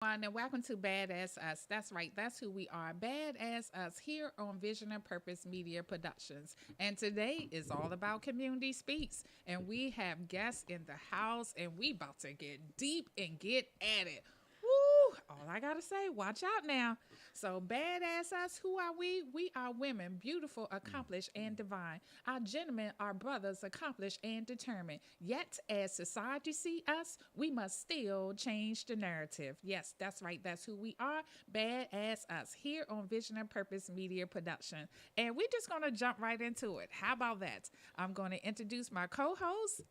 And welcome to Badass Us. That's right, that's who we are. Badass Us here on Vision and Purpose Media Productions. And today is all about Community Speaks. And we have guests in the house, and we about to get deep and get at it. Woo! All I gotta say, watch out now. So, badass us, who are we? We are women, beautiful, accomplished, and divine. Our gentlemen are brothers, accomplished and determined. Yet, as society see us, we must still change the narrative. Yes, that's right. That's who we are. Badass us here on Vision and Purpose Media Production. And we're just gonna jump right into it. How about that? I'm gonna introduce my co-host.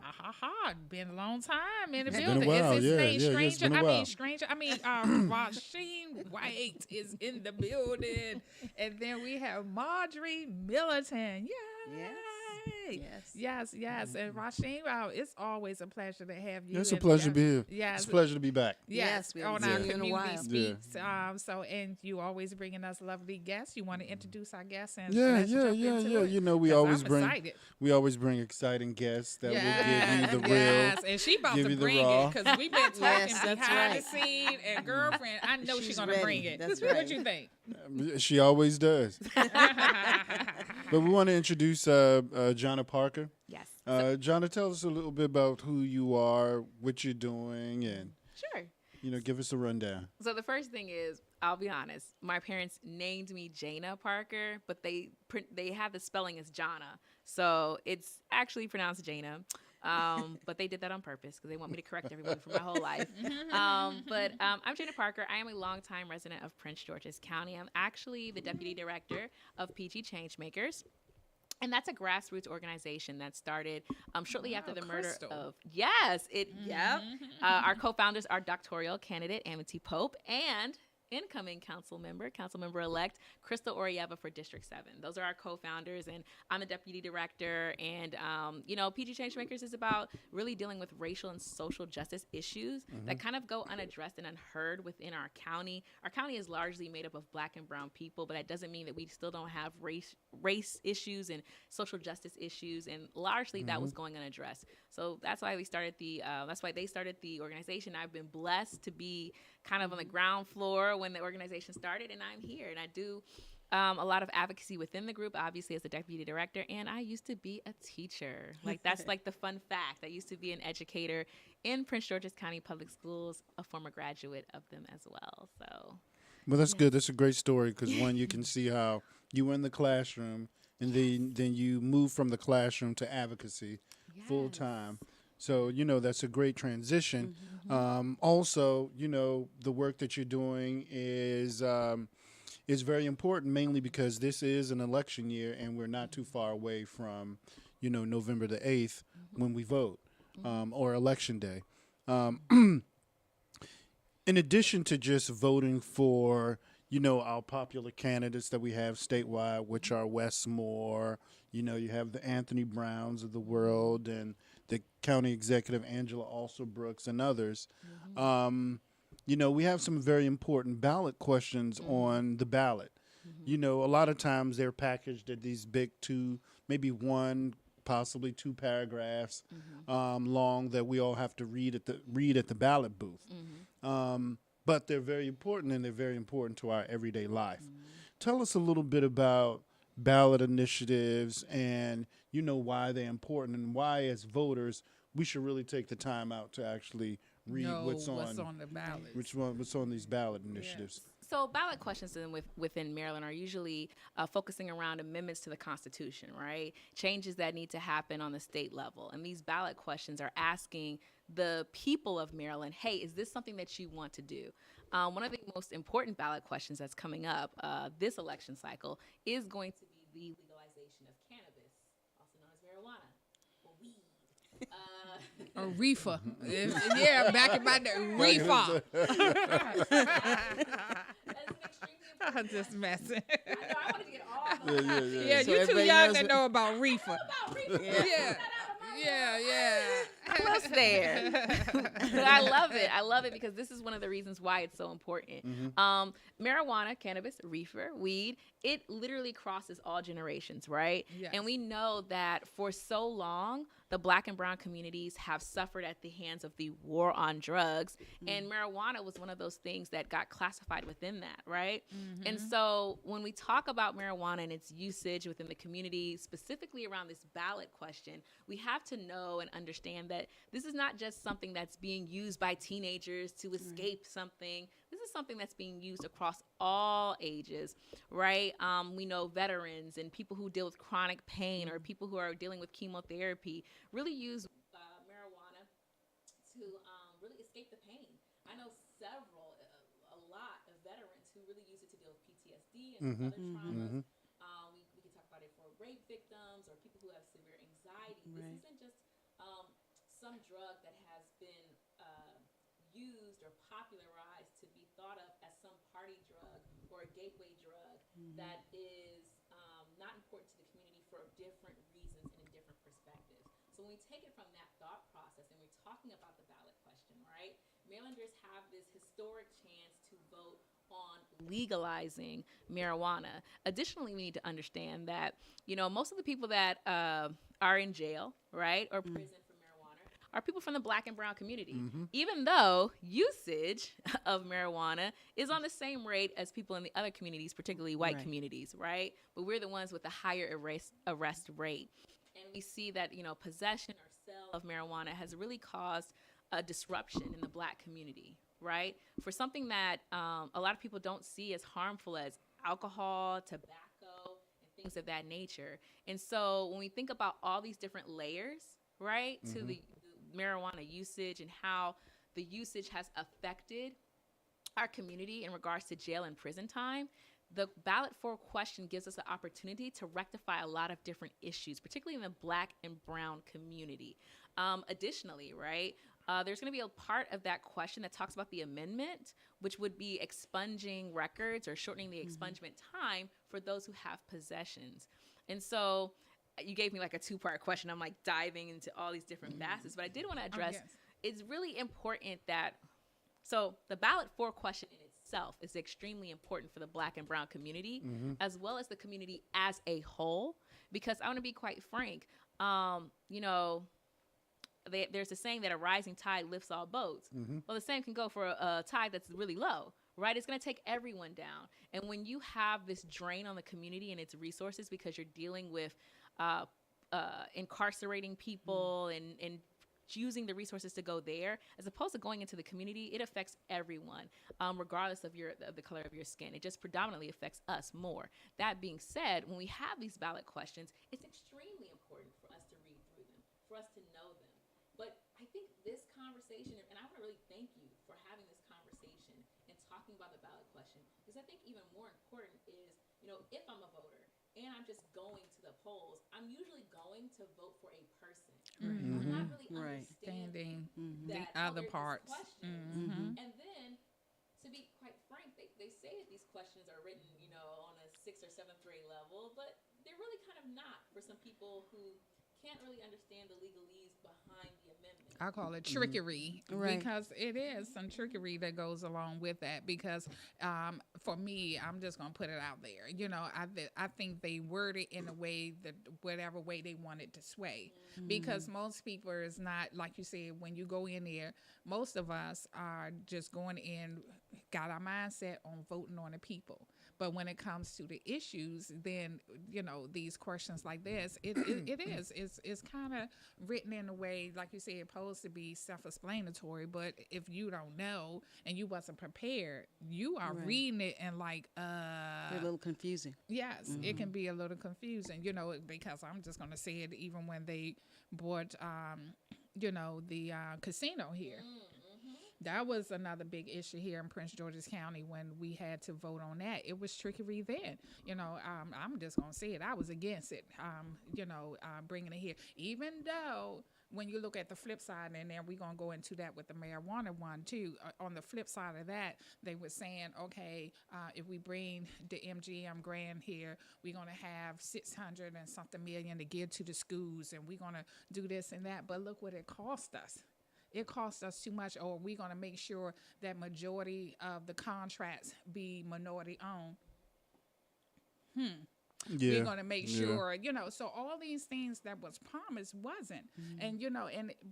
Ha ha ha! Been a long time in the It's building. been a while, Is his yeah, name yeah, it's Stranger? been a I while. mean Stranger. I mean Rasheen White is in the building, and then we have Marjorie Militant. Yay! Yes. And Rasheen, it's always a pleasure to have you. It's a pleasure to be here. Yes, It's a pleasure to be back. yes, we haven't on our seen you in a community while. speaks. So, and you always bringing us lovely guests. You want to introduce our guests and Yeah, let's jump yeah. into it? You know, we 'Cause always I'm bring excited. exciting guests that will Yes, give you the real. yes, and she about give to you the bring raw. it because we've been talking Yes, that's behind right. the scene. And girlfriend, I know she's She's gonna ready. bring it. That's What right. you think? She always does. But we want to introduce Jonna Parker. Yes. Jonna, tell us a little bit about who you are, what you're doing, and Sure. give us a rundown. So the first thing is, I'll be honest. My parents named me Jana Parker, but they have the spelling as Jana, so it's actually pronounced Jana. But they did that on purpose because they want me to correct everyone for my whole life. But I'm Jana Parker. I am a longtime resident of Prince George's County. I'm actually the deputy director of PG Changemakers. And that's a grassroots organization that started shortly after the murder Crystal. of our co-founders are doctoral candidate Amity Pope and incoming council member elect Crystal Orieva for District 7. Those are our co-founders, and I'm the deputy director. And PG Changemakers is about really dealing with racial and social justice issues that kind of go unaddressed and unheard within our county. Our county is largely made up of Black and brown people, but that doesn't mean that we still don't have race issues and social justice issues, and largely that was going unaddressed. So that's why we started that's why they started the organization. I've been blessed to be kind of on the ground floor when the organization started, and I'm here, and I do a lot of advocacy within the group, obviously as the deputy director, and I used to be a teacher. Like, that's like the fun fact. I used to be an educator in Prince George's County Public Schools, a former graduate of them as well. So, Well, that's good. That's a great story because, one, you can see how you were in the classroom and then you move from the classroom to advocacy full time. So, that's a great transition. Also, the work that you're doing is very important, mainly because this is an election year and we're not too far away from, November the 8th when we vote or election day. In addition to just voting for, our popular candidates that we have statewide, which are Wes Moore, you have the Anthony Browns of the world and the county executive Angela Alsobrooks and others. We have some very important ballot questions on the ballot. A lot of times they're packaged at these big maybe one, possibly two paragraphs long that we all have to read at the ballot booth. But they're very important, and they're very important to our everyday life. Tell us a little bit about ballot initiatives and why they're important and why as voters we should really take the time out to actually read what's on the ballot. what's on these ballot initiatives. So ballot questions within Maryland are usually focusing around amendments to the Constitution, right? Changes that need to happen on the state level. And these ballot questions are asking the people of Maryland, hey, is this something that you want to do? One of the most important ballot questions that's coming up this election cycle is going to be the legalization of cannabis, also known as marijuana or weed. A reefer. Yeah, back in my day, reefer. I'm just messing. I wanted to get all Yeah, So you too everybody young knows to what- know about reefer. about reefer. Yeah. Yeah. close there. But I love it. I love it because this is one of the reasons why it's so important. Marijuana, cannabis, reefer, weed, it literally crosses all generations, right? Yes. And we know that for so long, the Black and brown communities have suffered at the hands of the war on drugs. And marijuana was one of those things that got classified within that, right? And so when we talk about marijuana and its usage within the community, specifically around this ballot question, we have to know and understand that this is not just something that's being used by teenagers to escape something. This is something that's being used across all ages, right? We know veterans and people who deal with chronic pain or people who are dealing with chemotherapy really use marijuana to really escape the pain. I know a lot of veterans who really use it to deal with PTSD and other traumas. We can talk about it for rape victims or people who have severe anxiety. Right. This isn't just some drug that has been used or popularized to be thought of as some party drug or a gateway drug that is not important to the community for different reasons and in different perspectives. So when we take it from that thought process and we're talking about the ballot question, right? Marylanders have this historic chance to vote on legalizing marijuana. Additionally, we need to understand that, most of the people that are in jail, right, or prison for marijuana are people from the Black and brown community, even though usage of marijuana is on the same rate as people in the other communities, particularly white communities, right? But we're the ones with the higher arrest rate. And we see that, possession or sale of marijuana has really caused a disruption in the Black community, right? For something that a lot of people don't see as harmful as alcohol, tobacco, and things of that nature. And so when we think about all these different layers, right, to the marijuana usage and how the usage has affected our community in regards to jail and prison time, the ballot for question gives us an opportunity to rectify a lot of different issues, particularly in the Black and brown community. Additionally, right, there's going to be a part of that question that talks about the amendment, which would be expunging records or shortening the expungement time for those who have possessions. And so you gave me like a two-part question. I'm like diving into all these different facets, but I did want to address, it's really important that, so the ballot for question in itself is extremely important for the Black and brown community, as well as the community as a whole, because I want to be quite frank, there's a saying that a rising tide lifts all boats. Well, the same can go for a tide that's really low, right? It's going to take everyone down. And when you have this drain on the community and its resources because you're dealing with incarcerating people and using the resources to go there, as opposed to going into the community, it affects everyone, regardless of the color of your skin. It just predominantly affects us more. That being said, when we have these ballot questions, it's extremely important for us to read through them, for us to know them. But I think this conversation, and I want to really thank you for having this conversation and talking about the ballot question, because I think even more important is, if I'm a voter and I'm just going to the polls, I'm usually going to vote for a person. I'm not really understanding the how other there's parts. these questions. And then, to be quite frank, they say that these questions are written, on a 6th or 7th grade level, but they're really kind of not for some people who can't really understand the legalese behind the amendment. I call it trickery because it is some trickery that goes along with that. Because for me, I'm just gonna put it out there. I think they word it in a way that whatever way they want it to sway. Because most people is not like you said. When you go in there, most of us are just going in, got our mindset on voting on the people. But when it comes to the issues, then, these questions like this, it's kind of written in a way, like you said, supposed to be self-explanatory. But if you don't know and you wasn't prepared, you are reading it and like, They're a little confusing. Yes, it can be a little confusing, because I'm just going to say it even when they bought, the casino here. That was another big issue here in Prince George's County when we had to vote on that. It was trickery then. I'm just going to say it. I was against it, bringing it here. Even though when you look at the flip side, and then we're going to go into that with the marijuana one too. On the flip side of that, they were saying, okay, if we bring the MGM grant here, we're going to have 600 and something million to give to the schools, and we're going to do this and that. But look what it cost us. It costs us too much, or we're going to make sure that majority of the contracts be minority owned. Yeah. We're going to make sure, so all these things that was promised wasn't. And,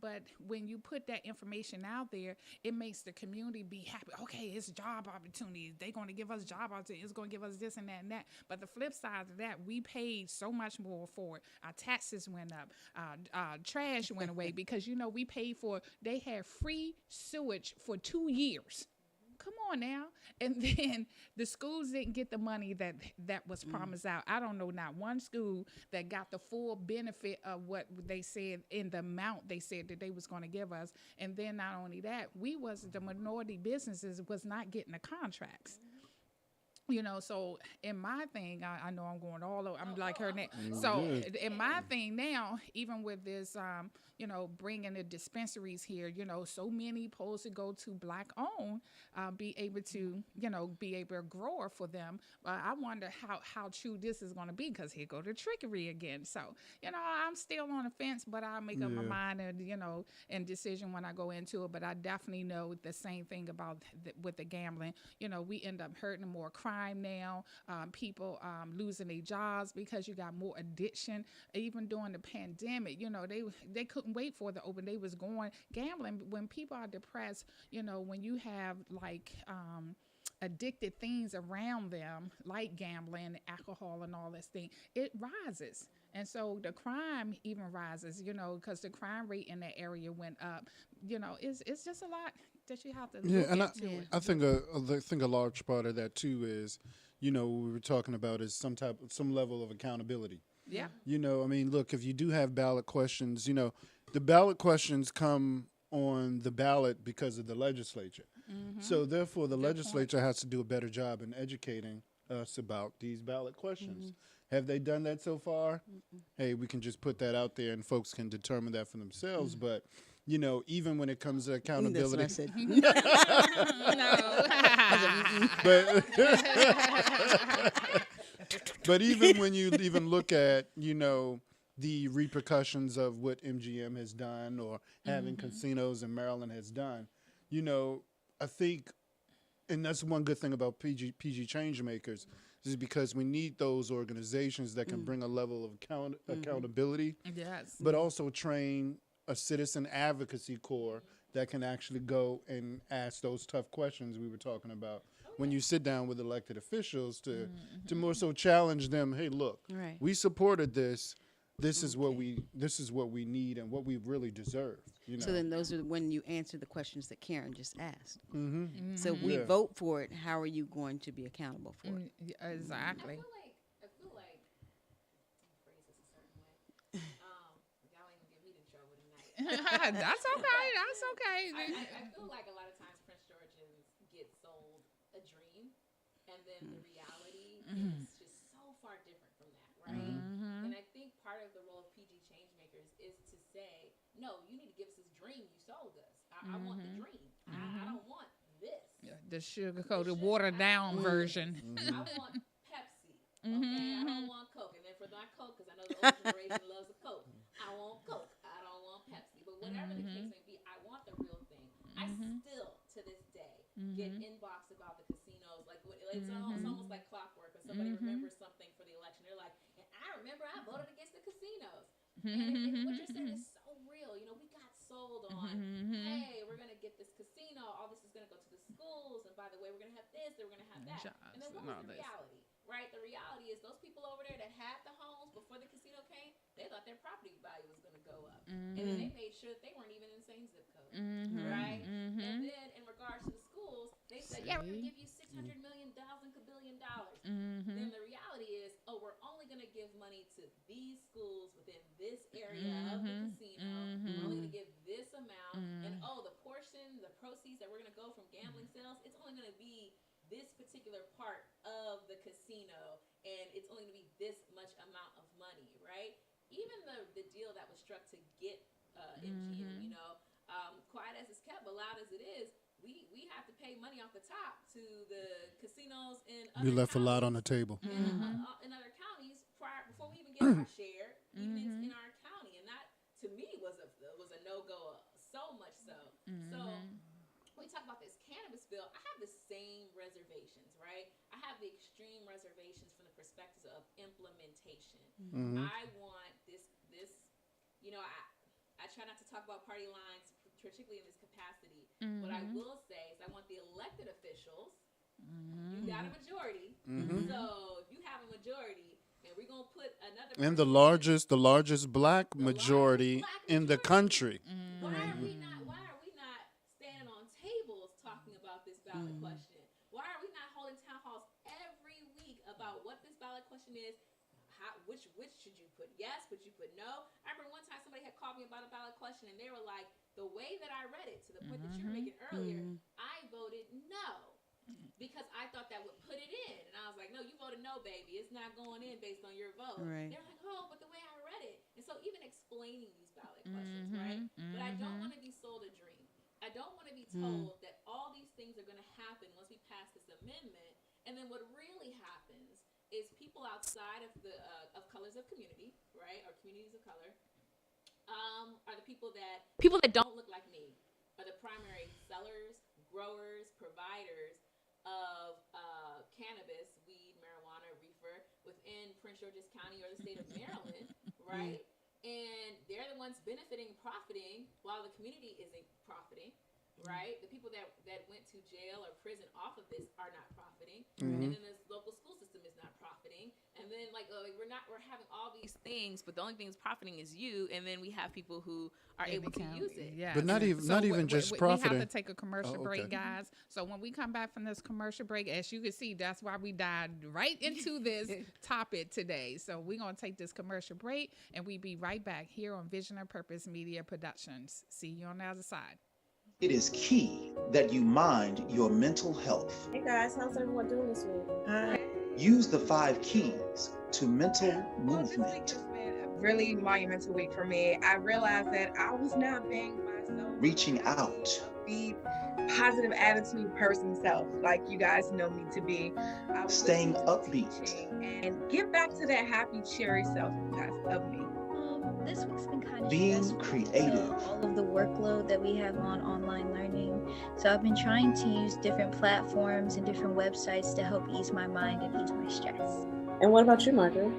but when you put that information out there, it makes the community be happy. Okay, it's job opportunities. They're going to give us job opportunities. It's going to give us this and that and that. But the flip side of that, we paid so much more for it. Our taxes went up. Trash went away because, we paid for, they had free sewage for 2 years. Come on now. And then the schools didn't get the money that was promised out. I don't know not one school that got the full benefit of what they said in the amount they said that they was going to give us. And then not only that, the minority businesses was not getting the contracts. So in my thing, I know I'm going all over. I'm like her now. So in my thing now, even with this, bringing the dispensaries here, so many supposed to go to black owned, be able to grow for them. I wonder how true this is going to be, because here go the trickery again. So, I'm still on the fence, but I'll make up my mind and decision when I go into it. But I definitely know the same thing about with the gambling. We end up hurting more crime now, people losing their jobs because you got more addiction. Even during the pandemic, they couldn't wait for the open. They was going gambling. When people are depressed, when you have like addicted things around them, like gambling, alcohol, and all this thing, it rises. And so the crime even rises, because the crime rate in that area went up. It's just a lot that you have to look into. I think a large part of that too is, what we were talking about is some level of accountability. Yeah. Look, if you do have ballot questions, the ballot questions come on the ballot because of the legislature. So therefore the legislature has to do a better job in educating us about these ballot questions. Have they done that so far? Hey, we can just put that out there and folks can determine that for themselves. But, even when it comes to accountability. That's what I said. But even when you even look at, the repercussions of what MGM has done or having casinos in Maryland has done, I think, and that's one good thing about PG Changemakers, is because we need those organizations that can bring a level of accountability, but also train a citizen advocacy corps that can actually go and ask those tough questions we were talking about. When you sit down with elected officials to more so challenge them, hey, look, we supported this. This is what we need and what we really deserve. So then those are when you answer the questions that Karen just asked. So if we vote for it, how are you going to be accountable for it? Exactly. I feel like phrase this a certain way. Y'all ain't gonna get me in trouble tonight. That's okay. That's okay. I feel like a lot of times Prince Georgians get sold a dream, and then the reality is just so far different from that, right? And I think part of the role of PG Changemakers is to say, no, you need to give us this dream you sold us. I want the dream. I don't want this. The sugar-coated, watered-down version. I want Pepsi. Okay, I don't want Coke. And then for not Coke, because I know the older generation loves a Coke. I want Coke. I don't want Pepsi. But whatever the case may be, I want the real thing. I still, to this day, get inbox about the casinos. Like it's almost like clockwork. When somebody remembers something for the election, they're like, "And I remember I voted against the casinos." And what you're saying is so real. We got sold on, hey, we're going to get this casino. All this is going to go to the schools. And by the way, we're going to have this. We're going to have that. And then what was the reality? Right? The reality is those people over there that had the homes before the casino came, they thought their property value was going to go up. And then they made sure that they weren't even in the same zip code. Right? And then in regards to the schools, they said, yeah, we're going to give you $600 million, $1 billion. Then the reality is, we're only going to give money to these schools within this area of the casino. We're only going to give this amount. And the portion, the proceeds that we're going to go from gambling sales, it's only going to be this particular part of the casino, and it's only going to be this much amount of money, right? Even the deal that was struck to get MGM. You know, quiet as it's kept, but loud as it is, we have to pay money off the top to the casinos in We other left a lot on the counties, table. in other counties before we even get our share, even in our county, and that to me was a no go. So much so. So when we talk about this cannabis bill, I have the same reservations, right? I have the extreme reservations from the perspectives of implementation. I want this, you know, I try not to talk about party lines, particularly in this capacity. What I will say is I want the elected officials, you got a majority, so if you have a majority, and we're going to put another And the person largest black majority in the country. Why are we not standing on tables talking about this ballot question? Why are we not holding town halls every week about what this ballot question is? Which should you put yes? Would you put no? I remember one time somebody had called me about a ballot question, and they were like, the way that I read it, to the point that you were making earlier, I voted no. Because I thought that would put it in. And I was like, no, you voted no, baby. It's not going in based on your vote. Right. They're like, oh, but the way I read it. And so even explaining these ballot questions, right? But I don't want to be sold a dream. I don't want to be told that all these things are going to happen once we pass this amendment. And then what really happens is people outside of the of colors of community, right, or communities of color, are the people that don't look like me, are the primary sellers, growers, providers of cannabis, weed, marijuana, reefer within Prince George's County or the state of Maryland, right? And they're the ones benefiting, profiting, while the community isn't profiting, right? The people that went to jail or prison off of this are not profiting, and then the local school system is not profiting, and then we're having all these things, but the only thing that's profiting is you, and then we have people who are able to use it. Yeah. But not even just We profiting. have to take a commercial break, guys. So when we come back from this commercial break, as you can see, that's why we dived right into this topic today. So we're going to take this commercial break, and we be right back here on Vision and Purpose Media Productions. See you on the other side. It is key that you mind your mental health. Hey guys, how's everyone doing this week? Hi. Use the 5 keys to mental Well, this week movement. has been a really monumental week for me. I realized that I was not being myself. Reaching out. Be positive attitude person self, like you guys know me to be. I was Staying listening to upbeat. teaching and get back to that happy, cheery self you guys of me. This week's been kind of Being stressful, creative. all of the workload that we have on online learning. So I've been trying to use different platforms and different websites to help ease my mind and ease my stress. And what about you, Margaret?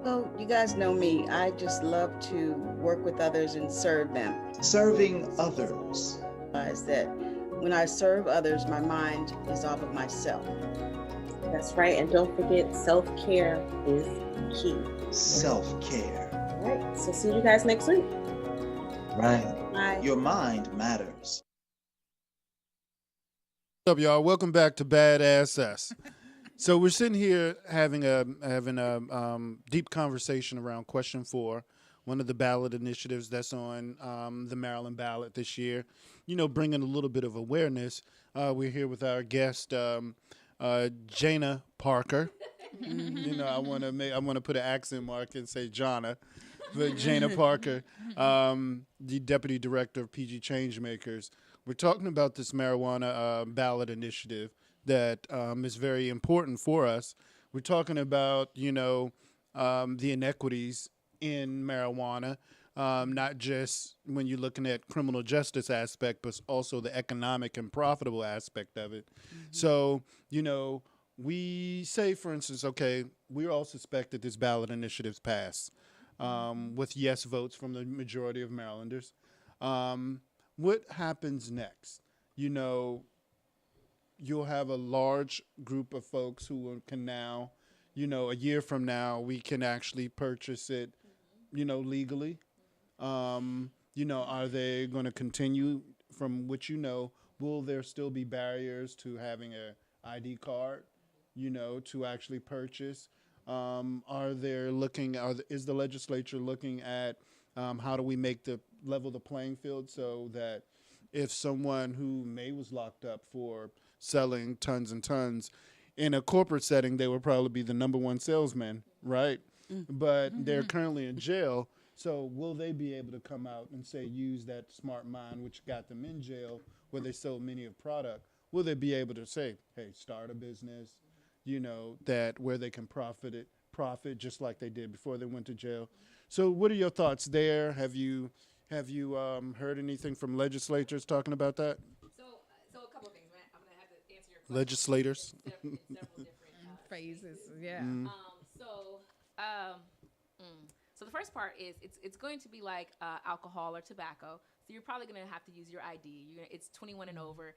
Well, you guys know me. I just love to work with others and serve them. Serving others. Realize that when I serve others, my mind is off of myself. That's right. And don't forget, self-care is key. Self-care. All right. So see you guys next week. Right. Bye. Your mind matters. What's up, y'all? Welcome back to Badass S. So we're sitting here having a deep conversation around question 4, one of the ballot initiatives that's on the Maryland ballot this year. You know, bringing a little bit of awareness. We're here with our guest, Jana Parker. You know, I want to put an accent mark and say Jana, but Jana Parker, the deputy director of PG Changemakers. We're talking about this marijuana ballot initiative that is very important for us. We're talking about, you know, the inequities in marijuana, not just when you're looking at criminal justice aspect, but also the economic and profitable aspect of it. So, you know, we say, for instance, okay, we all suspect that this ballot initiative's passed with yes votes from the majority of Marylanders. What happens next? You know, you'll have a large group of folks who can now, you know, a year from now, we can actually purchase it, you know, legally. You know, are they going to continue from what you know? Will there still be barriers to having a ID card, you know, to actually purchase? Is the legislature looking at how do we make level the playing field so that if someone who was locked up for selling tons and tons in a corporate setting, they would probably be the number one salesman, right? But they're currently in jail. So will they be able to come out and say use that smart mind, which got them in jail, where they sold many of product? Will they be able to say, hey, start a business, that where they can profit just like they did before they went to jail? So what are your thoughts there? Have you heard anything from legislators talking about that? So a couple of things, man. I'm gonna have to answer your question. Legislators. In several different Phases, yeah. So the first part is it's going to be like alcohol or tobacco. So you're probably going to have to use your ID. It's 21 and over.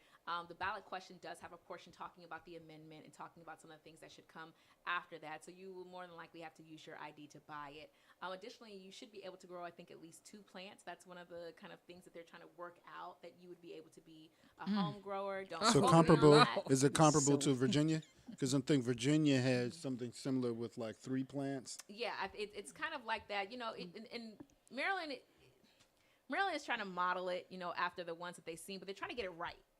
The ballot question does have a portion talking about the amendment and talking about some of the things that should come after that. So you will more than likely have to use your ID to buy it. Additionally, you should be able to grow, I think, at least 2 plants. That's one of the kind of things that they're trying to work out, that you would be able to be a home grower. Don't So quote me on comparable, that. is it comparable to Virginia? Because I think Virginia has something similar with like 3 plants. Yeah, it's kind of like that. In Maryland, Maryland is trying to model it, after the ones that they've seen, but they're trying to get it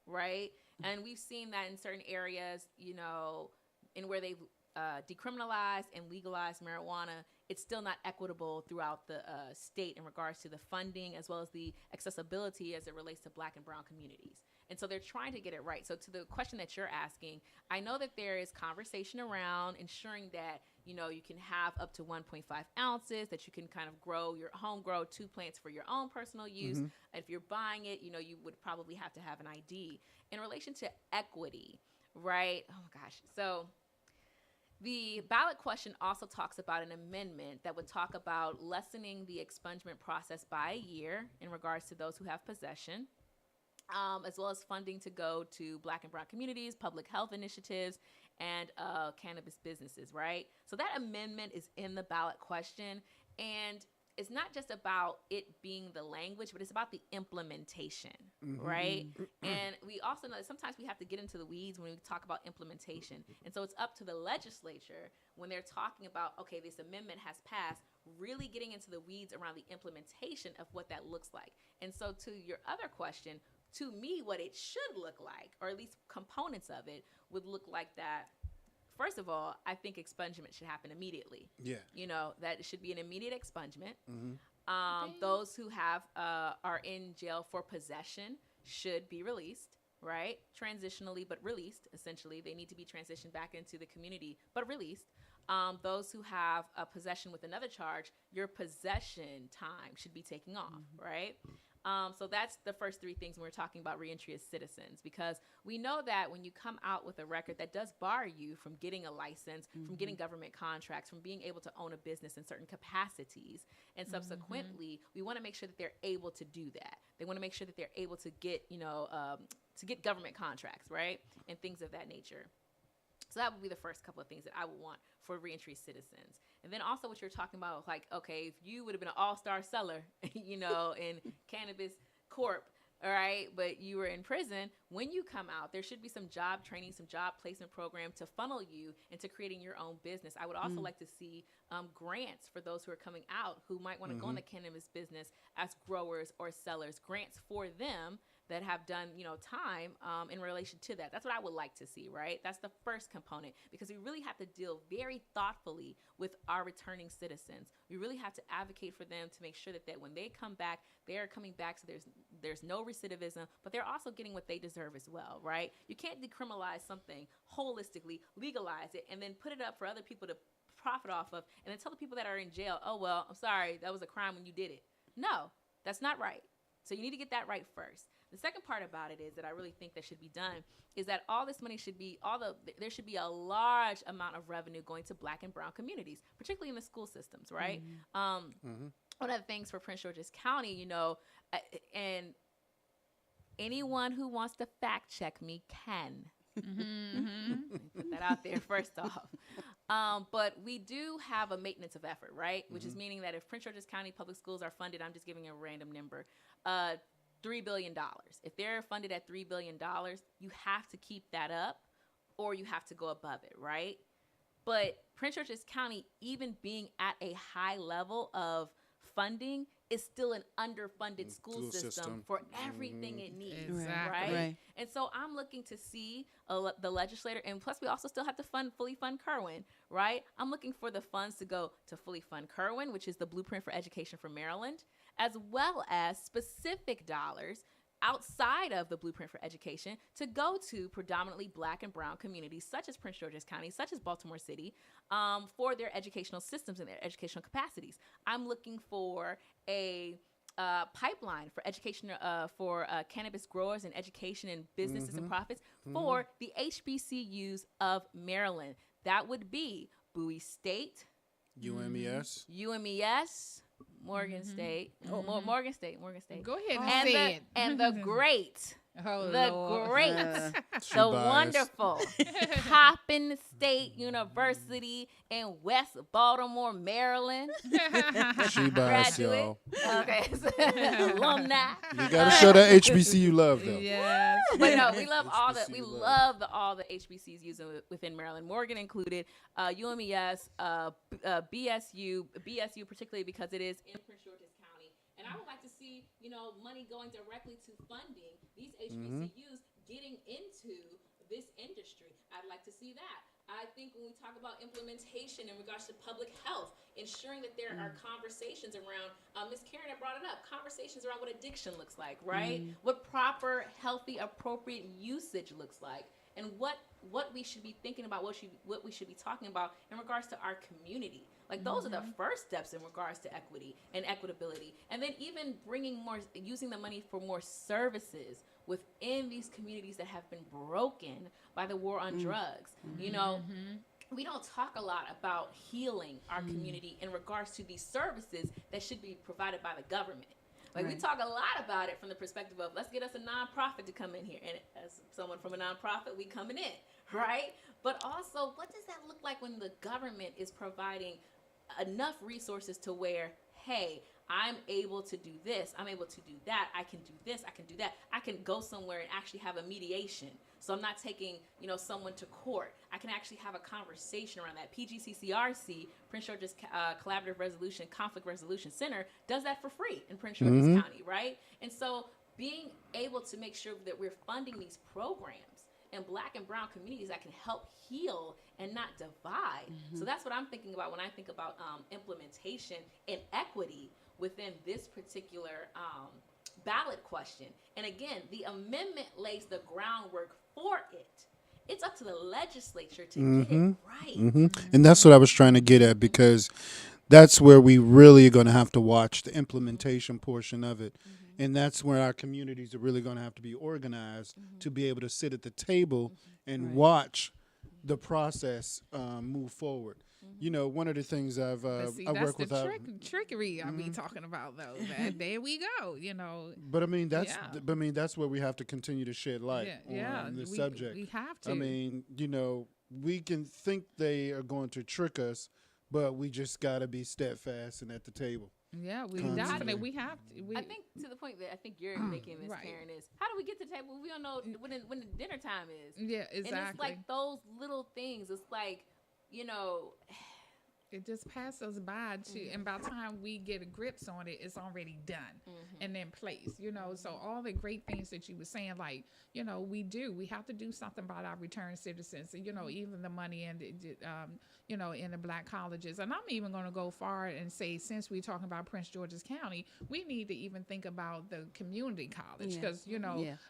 right? And we've seen that in certain areas, in where they've decriminalized and legalized marijuana, it's still not equitable throughout the state in regards to the funding as well as the accessibility as it relates to Black and brown communities. And so they're trying to get it right. So to the question that you're asking, I know that there is conversation around ensuring that, you can have up to 1.5 ounces, that you can kind of grow your home grow 2 plants for your own personal use. And if you're buying it, you would probably have to have an ID. In relation to equity, right? Oh my gosh. So the ballot question also talks about an amendment that would talk about lessening the expungement process by a year in regards to those who have possession. As well as funding to go to Black and brown communities, public health initiatives, and cannabis businesses, right? So that amendment is in the ballot question, and it's not just about it being the language, but it's about the implementation, right? And we also know that sometimes we have to get into the weeds when we talk about implementation. And so it's up to the legislature when they're talking about, okay, this amendment has passed, really getting into the weeds around the implementation of what that looks like. And so to your other question, to me, what it should look like, or at least components of it, would look like that. First of all, I think expungement should happen immediately. Yeah. That it should be an immediate expungement. Those who are in jail for possession should be released, right? Transitionally, but released, essentially. They need to be transitioned back into the community, but released. Those who have a possession with another charge, your possession time should be taking off, right? So that's the first 3 things when we're talking about reentry as citizens, because we know that when you come out with a record that does bar you from getting a license, from getting government contracts, from being able to own a business in certain capacities, and subsequently, we want to make sure that they're able to do that. They want to make sure that they're able to get, to get government contracts, right? And things of that nature. So that would be the first couple of things that I would want for reentry citizens. And then also what you're talking about, like, okay, if you would have been an all-star seller, in Cannabis Corp, all right, but you were in prison, when you come out, there should be some job training, some job placement program to funnel you into creating your own business. I would also like to see grants for those who are coming out who might want to go in the cannabis business as growers or sellers, grants for them that have done, time in relation to that. That's what I would like to see, right? That's the first component, because we really have to deal very thoughtfully with our returning citizens. We really have to advocate for them to make sure that when they come back, they're coming back so there's no recidivism, but they're also getting what they deserve as well, right? You can't decriminalize something holistically, legalize it, and then put it up for other people to profit off of, and then tell the people that are in jail, oh, well, I'm sorry, that was a crime when you did it. No, that's not right. So you need to get that right first. The second part about it is that I really think that should be done is that all this money should be there should be a large amount of revenue going to Black and brown communities, particularly in the school systems, right? One of the things for Prince George's County, and anyone who wants to fact check me can. Put that out there first off. But we do have a maintenance of effort, right? Which is meaning that if Prince George's County public schools are funded, I'm just giving a random number, $3 billion. If they're funded at $3 billion, you have to keep that up or you have to go above it, right? But Prince George's County, even being at a high level of funding is still an underfunded school School system system. for everything it needs, Exactly. right? And so I'm looking to see the legislator, and plus we also still have to fully fund Kerwin, right? I'm looking for the funds to go to fully fund Kerwin, which is the Blueprint for Education for Maryland, as well as specific dollars outside of the Blueprint for Education to go to predominantly Black and brown communities such as Prince George's County, such as Baltimore City, for their educational systems and their educational capacities. I'm looking for a pipeline for education for cannabis growers and education and businesses and profits for the HBCUs of Maryland. That would be Bowie State, UMES. UMES, Morgan State, Morgan State. Go ahead and And say it. the great, Oh, the Lord. great, She the biased. wonderful Coppin State University in West Baltimore, Maryland. She biased, Graduate. y'all. Okay, alumni. You gotta show that HBCU love, though. Yes. But no, we love HBCU love. all the HBCUs using within Maryland, Morgan included, UMES, BSU particularly because it is in Prince George's County. And I would like to see, money going directly to funding these HBCUs getting into this industry. I'd like to see that. I think when we talk about implementation in regards to public health, ensuring that there are conversations around, Ms. Karen had brought it up, conversations around what addiction looks like, right? What proper, healthy, appropriate usage looks like, and what we should be thinking about, what we should be talking about in regards to our community. Like those are the first steps in regards to equity and equitability. And then even using the money for more services within these communities that have been broken by the war on drugs. We don't talk a lot about healing our community in regards to these services that should be provided by the government. Like we talk a lot about it from the perspective of let's get us a nonprofit to come in here. And as someone from a nonprofit, we coming in, right? But also, what does that look like when the government is providing enough resources to where, hey, I'm able to do this, I'm able to do that, I can do this, I can do that. I can go somewhere and actually have a mediation. So I'm not taking, someone to court. I can actually have a conversation around that. PGCCRC, Prince George's Collaborative Resolution, Conflict Resolution Center, does that for free in Prince George's County, right? And so being able to make sure that we're funding these programs in Black and brown communities that can help heal and not divide. So that's what I'm thinking about when I think about implementation and equity within this particular ballot question. And again, the amendment lays the groundwork for it. It's up to the legislature to get it right. And that's what I was trying to get at, because that's where we really are going to have to watch the implementation portion of it. And that's where our communities are really going to have to be organized to be able to sit at the table and watch the process move forward. One of the things I See, work that's with. the trickery I be talking about, though. There we go. But I mean, that's where we have to continue to shed light on the subject. We have to. I mean, we can think they are going to trick us, but we just got to be steadfast and at the table. Yeah, we Constantly. definitely we have to. I think to the point that I think you're making, Ms. Right. Karen, is how do we get to the table? We don't know when the dinner time is. Yeah, exactly. And it's like those little things. It's like, it just passes us by too, and by the time we get a grips on it, it's already done and in place. So all the great things that you were saying, like we have to do something about our return citizens. Even the money in in the Black colleges, and I'm even going to go far and say, since we're talking about Prince George's County, we need to even think about the community college, because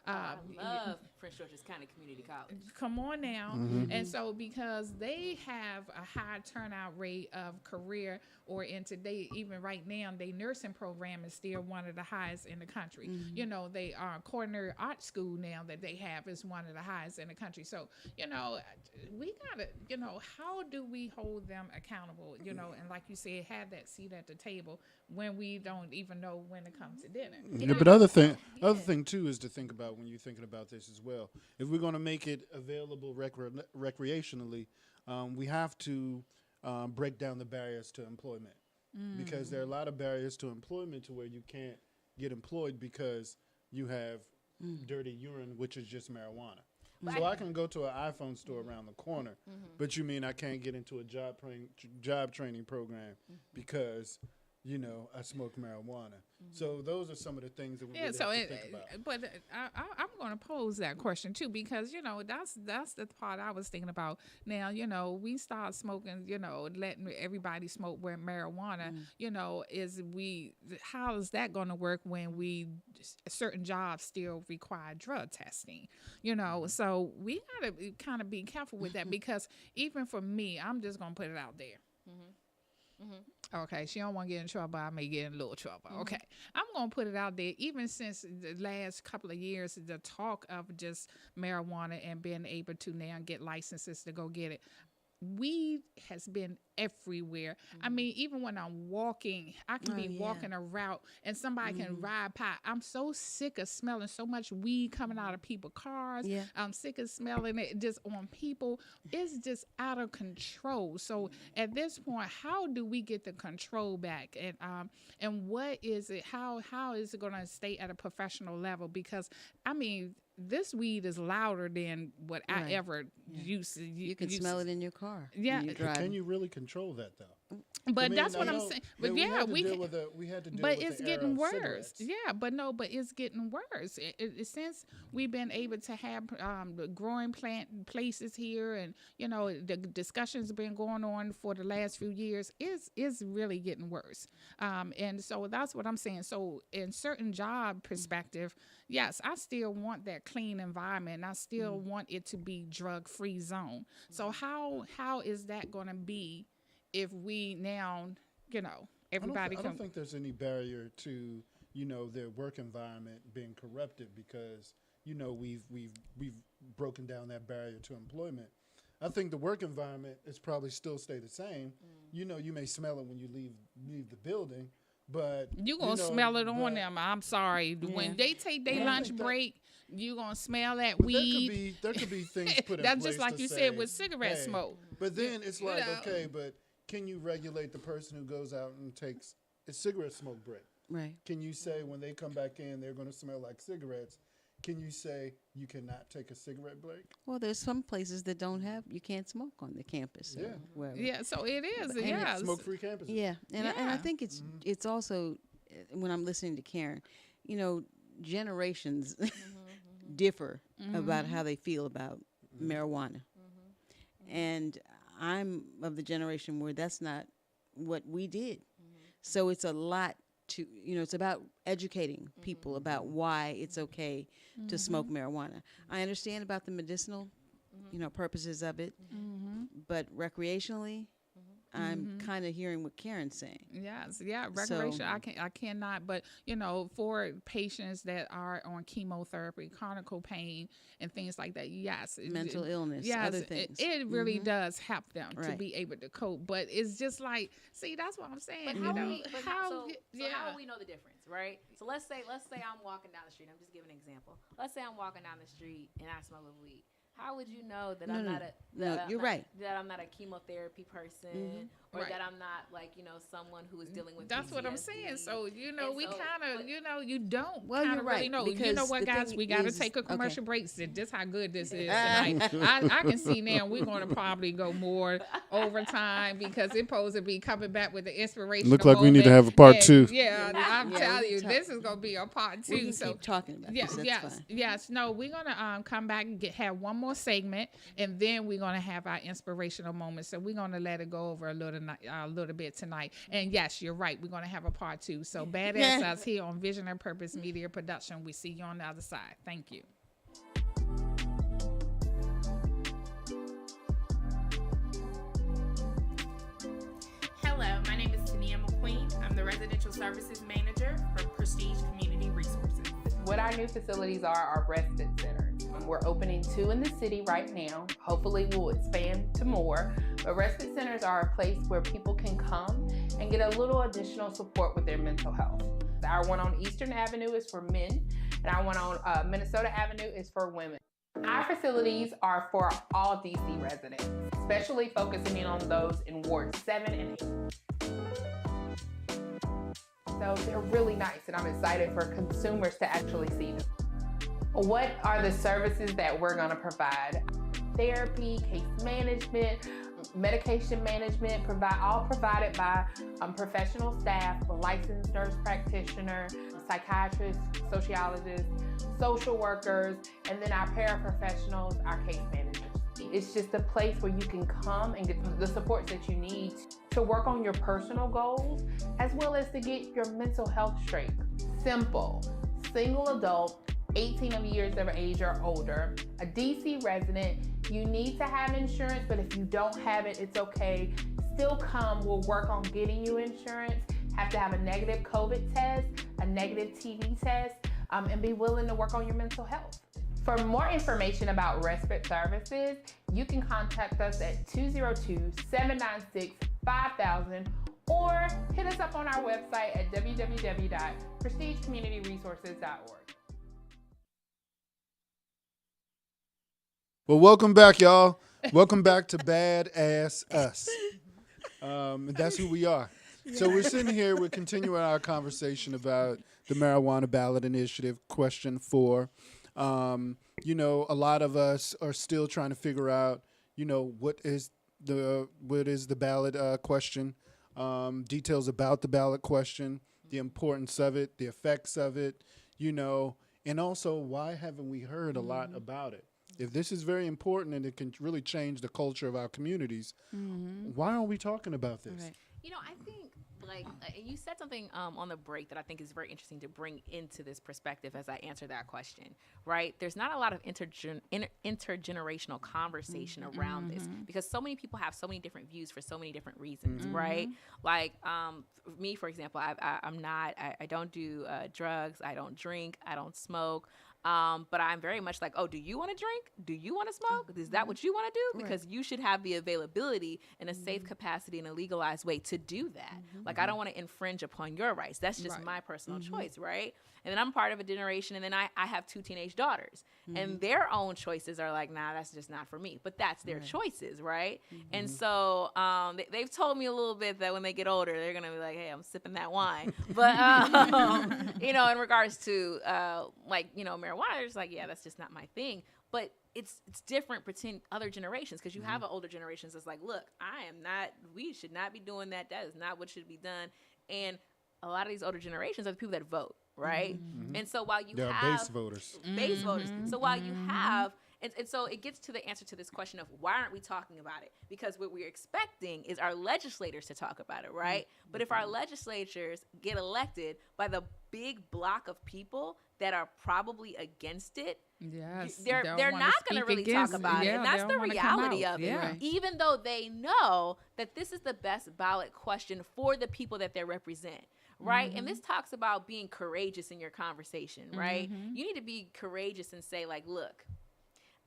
I love Prince George's County Community College. Come on now. And so because they have a high turnout rate of career, or in today, even right now, their nursing program is still one of the highest in the country. They are culinary art school now that they have is one of the highest in the country. So, we gotta, how do we hold them accountable? And like you said, have that seat at the table when we don't even know when to come to dinner. Yeah, but other thing too is to think about when you're thinking about this as well. If we're going to make it available recreationally, we have to break down the barriers to employment, because there are a lot of barriers to employment to where you can't get employed because you have dirty urine, which is just marijuana. So I can go to an iPhone store around the corner, but you mean I can't get into a job training program because I smoke marijuana. So those are some of the things that we really so have to think about. but I'm going to pose that question too, because that's the part I was thinking about. Now we start smoking, letting everybody smoke with marijuana. How is that going to work when certain jobs still require drug testing? So we got to kind of be careful with that, because even for me, I'm just going to put it out there. Okay, she don't want to get in trouble. I may get in a little trouble. Okay, I'm going to put it out there. Even since the last couple of years, the talk of just marijuana and being able to now get licenses to go get it, weed has been everywhere. I mean, even when I'm walking, I can be walking a route and somebody can ride by. I'm so sick of smelling so much weed coming out of people's cars. I'm sick of smelling it just on people. It's just out of control. So at this point, how do we get the control back? And what is it? How is it going to stay at a professional level? Because I mean, this weed is louder than what I ever used to. You can smell it in your car. Yeah. when you're driving. Can you really control that though? But that's what I'm saying. But we had to we deal can. with we had to deal But with it's the era getting of worse. cigarettes. Yeah, but it's getting worse. Since we've been able to have the growing plant places here, and the discussions have been going on for the last few years, is really getting worse. And so that's what I'm saying. So in certain job perspective, yes, I still want that clean environment. I still want it to be drug-free zone. So how is that going to be if we now, everybody I don't think there's any barrier to, their work environment being corrupted, because, we've broken down that barrier to employment. I think the work environment is probably still stay the same. You may smell it when you leave the building, but you're going to smell it on them. I'm sorry. When they take their lunch break, you're going to smell that weed. There could be things put in That's place just like to you say, said with cigarette hey, smoke. But then it's like, know. okay, but can you regulate the person who goes out and takes a cigarette smoke break? Right. Can you say when they come back in, they're going to smell like cigarettes? Can you say you cannot take a cigarette break? Well, there's some places that you can't smoke on the campus. Yeah. Or wherever. Yeah, so it is. And Yeah. Smoke-free campuses. Yeah, and I Yeah. think it's also, when I'm listening to Karen, generations differ about how they feel about marijuana, and I'm of the generation where that's not what we did. So it's a lot to, it's about educating people about why it's okay to smoke marijuana. I understand about the medicinal, purposes of it, but recreationally, I'm kind of hearing what Karen's saying. Yes, yeah, recreation. I cannot. But for patients that are on chemotherapy, chronic pain, and things like that, yes, Mental illness, yes, other things. It really does help them to Right. be able to cope. But it's just like, see, that's what I'm saying. But How how do we know the difference, right? So let's say I'm walking down the street. I'm just giving an example. Let's say I'm walking down the street and I smell a weed. How would you know that you're right. That I'm not a chemotherapy person, or Right. that I'm not someone who is dealing with That's what I'm PTSD? saying. So we so- kind of, you don't Well, kind you're of really right, know. because What, the guys? thing We got to is- take a okay. commercial break. This how good this is tonight. I can see now we're going to probably go more overtime, because it's supposed to be coming back with the inspiration. Look like we need to have a part two. Yeah, I'm Yeah, telling we you, can this is going to be a part We two. can So keep talking about this. That's fine. yes. No, we're gonna come back and have one more segment, and then we're gonna have our inspirational moment. So we're gonna let it go over a little bit tonight. And yes, you're right. We're gonna have a part two. So Badass Us here on Vision and Purpose Media Production. We see you on the other side. Thank you. Hello, my name is Tania McQueen. I'm the Residential Services Manager for Prestige Community Resources. What our new facilities are respite centers. We're opening 2 in the city right now. Hopefully we'll expand to more. But respite centers are a place where people can come and get a little additional support with their mental health. Our one on Eastern Avenue is for men, and our one on Minnesota Avenue is for women. Our facilities are for all DC residents, especially focusing in on those in Wards 7 and 8. So they're really nice, and I'm excited for consumers to actually see them. What are the services that we're going to provide? Therapy, case management, medication management, all provided by professional staff, a licensed nurse practitioner, psychiatrists, sociologists, social workers, and then our paraprofessionals, our case managers. It's just a place where you can come and get the supports that you need to work on your personal goals, as well as to get your mental health straight. Simple, single adult, 18 years of age or older, a DC resident. You need to have insurance, but if you don't have it, it's okay. Still come, we'll work on getting you insurance. Have to have a negative COVID test, a negative TB test, and be willing to work on your mental health. For more information about respite services, you can contact us at 202-796-5000 or hit us up on our website at www.prestigecommunityresources.org. Well, welcome back, y'all. Welcome back to Badass Us. And that's who we are. So we're sitting here, we're continuing our conversation about the Marijuana Ballot Initiative, question 4. You know, a lot of us are still trying to figure out, you know, what is the ballot question, details about the ballot question, the importance of it, the effects of it, you know, and also why haven't we heard a lot about it? If this is very important and it can really change the culture of our communities, why aren't we talking about this? Right. You know, I think, like, you said something on the break that I think is very interesting to bring into this perspective as I answer that question, right? There's not a lot of intergenerational conversation around this because so many people have so many different views for so many different reasons, right? Like, me, for example, I don't do drugs, I don't drink, I don't smoke. But I'm very much like, oh, do you want to drink? Do you want to smoke? Is that what you want to do? Because you should have the availability in a safe capacity in a legalized way to do that. Like, I don't want to infringe upon your rights. That's just my personal choice, right? And then I'm part of a generation, and then I have 2 teenage daughters. And their own choices are like, nah, that's just not for me. But that's their choices, right? And so they've told me a little bit that when they get older, they're going to be like, hey, I'm sipping that wine. But, you know, in regards to, like, you know, marijuana, it's like, yeah, that's just not my thing. But it's different between other generations because you have an older generations that's like, look, we should not be doing that. That is not what should be done. And a lot of these older generations are the people that vote, right? And so while you have base voters. Base voters. So while you have, and so it gets to the answer to this question of why aren't we talking about it? Because what we're expecting is our legislators to talk about it, right? But if our legislatures get elected by the big block of people that are probably against it, they're not going to really talk about it. And that's the reality of it. Yeah. Even though they know that this is the best ballot question for the people that they represent. Right. And this talks about being courageous in your conversation. Right. You need to be courageous and say, like, look,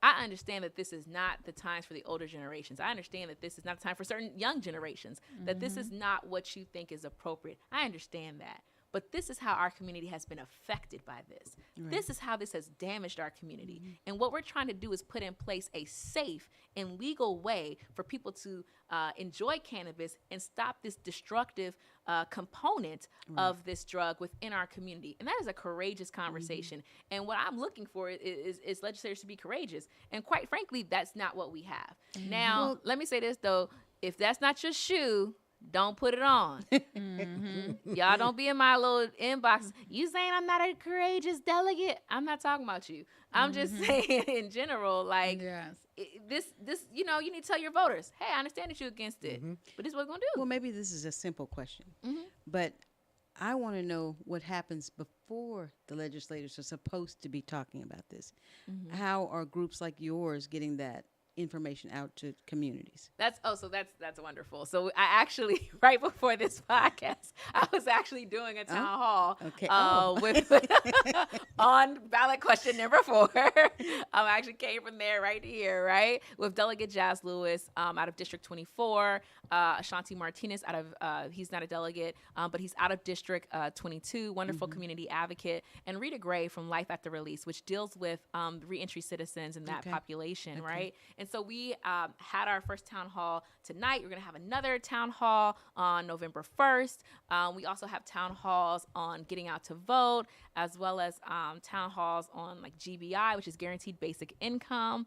I understand that this is not the times for the older generations. I understand that this is not the time for certain young generations, that this is not what you think is appropriate. I understand that. But this is how our community has been affected by this. Right. This is how this has damaged our community. And what we're trying to do is put in place a safe and legal way for people to enjoy cannabis and stop this destructive component of this drug within our community. And that is a courageous conversation. And what I'm looking for is legislators to be courageous. And quite frankly, that's not what we have. Now, let me say this, though. If that's not your shoe, don't put it on. Y'all don't be in my little inbox. You saying I'm not a courageous delegate? I'm not talking about you. I'm just saying in general, like, this, you know, you need to tell your voters, hey, I understand that you're against it, but this is what we're going to do. Well, maybe this is a simple question, but I want to know what happens before the legislators are supposed to be talking about this. How are groups like yours getting that information out to communities? That's wonderful. So I actually, right before this podcast, I was actually doing a town hall with on ballot question number 4. I actually came from there right here, right, with Delegate Jazz Lewis out of District 24, Ashanti Martinez out of he's not a delegate, but he's out of District 22, wonderful community advocate, and Rita Gray from Life After Release, which deals with reentry citizens and that population, right? And And so we had our first town hall tonight. We're going to have another town hall on November 1st. We also have town halls on getting out to vote, as well as town halls on like GBI, which is guaranteed basic income,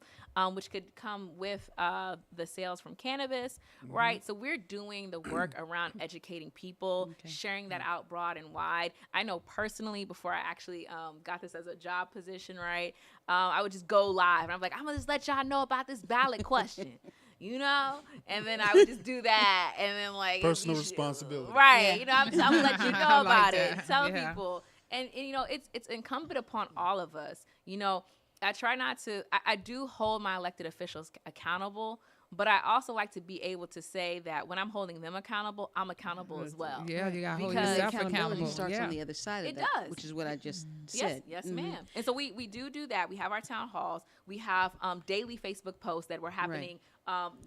which could come with the sales from cannabis, right? So we're doing the work around educating people, sharing that out broad and wide. I know personally, before I actually got this as a job position, right, I would just go live and I'm like, I'm gonna just let y'all know about this ballot question. You know, and then I would just do that, and then like personal responsibility, right? You know, I'm gonna let you know about it. that. Tell people, and you know, it's incumbent upon all of us. You know, I try not to. I do hold my elected officials accountable, but I also like to be able to say that when I'm holding them accountable, I'm accountable as well. Yeah, you got to hold Because yourself accountability accountable. starts Yeah. on the other side of It that, does. which is what I just Yes, said. yes, ma'am. And so we do that. We have our town halls. We have daily Facebook posts that were happening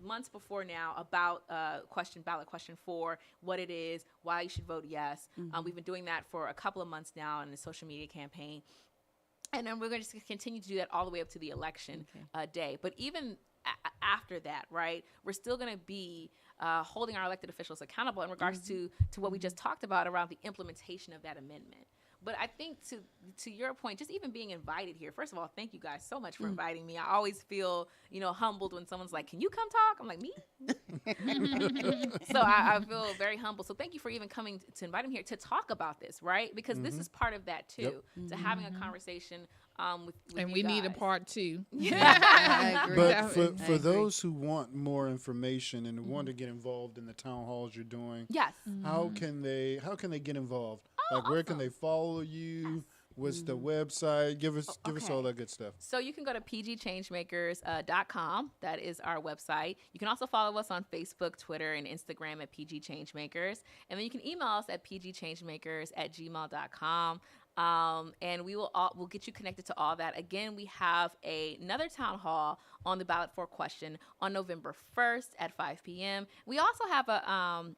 months before now about ballot question 4, what it is, why you should vote yes. We've been doing that for a couple of months now in the social media campaign. And then we're going to just continue to do that all the way up to the election day. But even after that, right, we're still going to be holding our elected officials accountable in regards to what we just talked about around the implementation of that amendment. But I think to your point, just even being invited here, first of all, thank you guys so much for inviting me. I always feel, humbled when someone's like, can you come talk? I'm like, me? So I feel very humble. So thank you for even coming to invite me here to talk about this, right? Because this is part of that too, to having a conversation with And you we need a guys. part 2. I agree. But for I agree. those who want more information and want to get involved in the town halls you're doing, Yes. how can they get involved? Like, where can they follow you? What's the website? Give us all that good stuff. So you can go to pgchangemakers.com. That is our website. You can also follow us on Facebook, Twitter, and Instagram at PG Changemakers. And then you can email us at pgchangemakers@gmail.com. And we'll get you connected to all that. Again, we have another town hall on the ballot for question on November 1st at 5 p.m. We also have a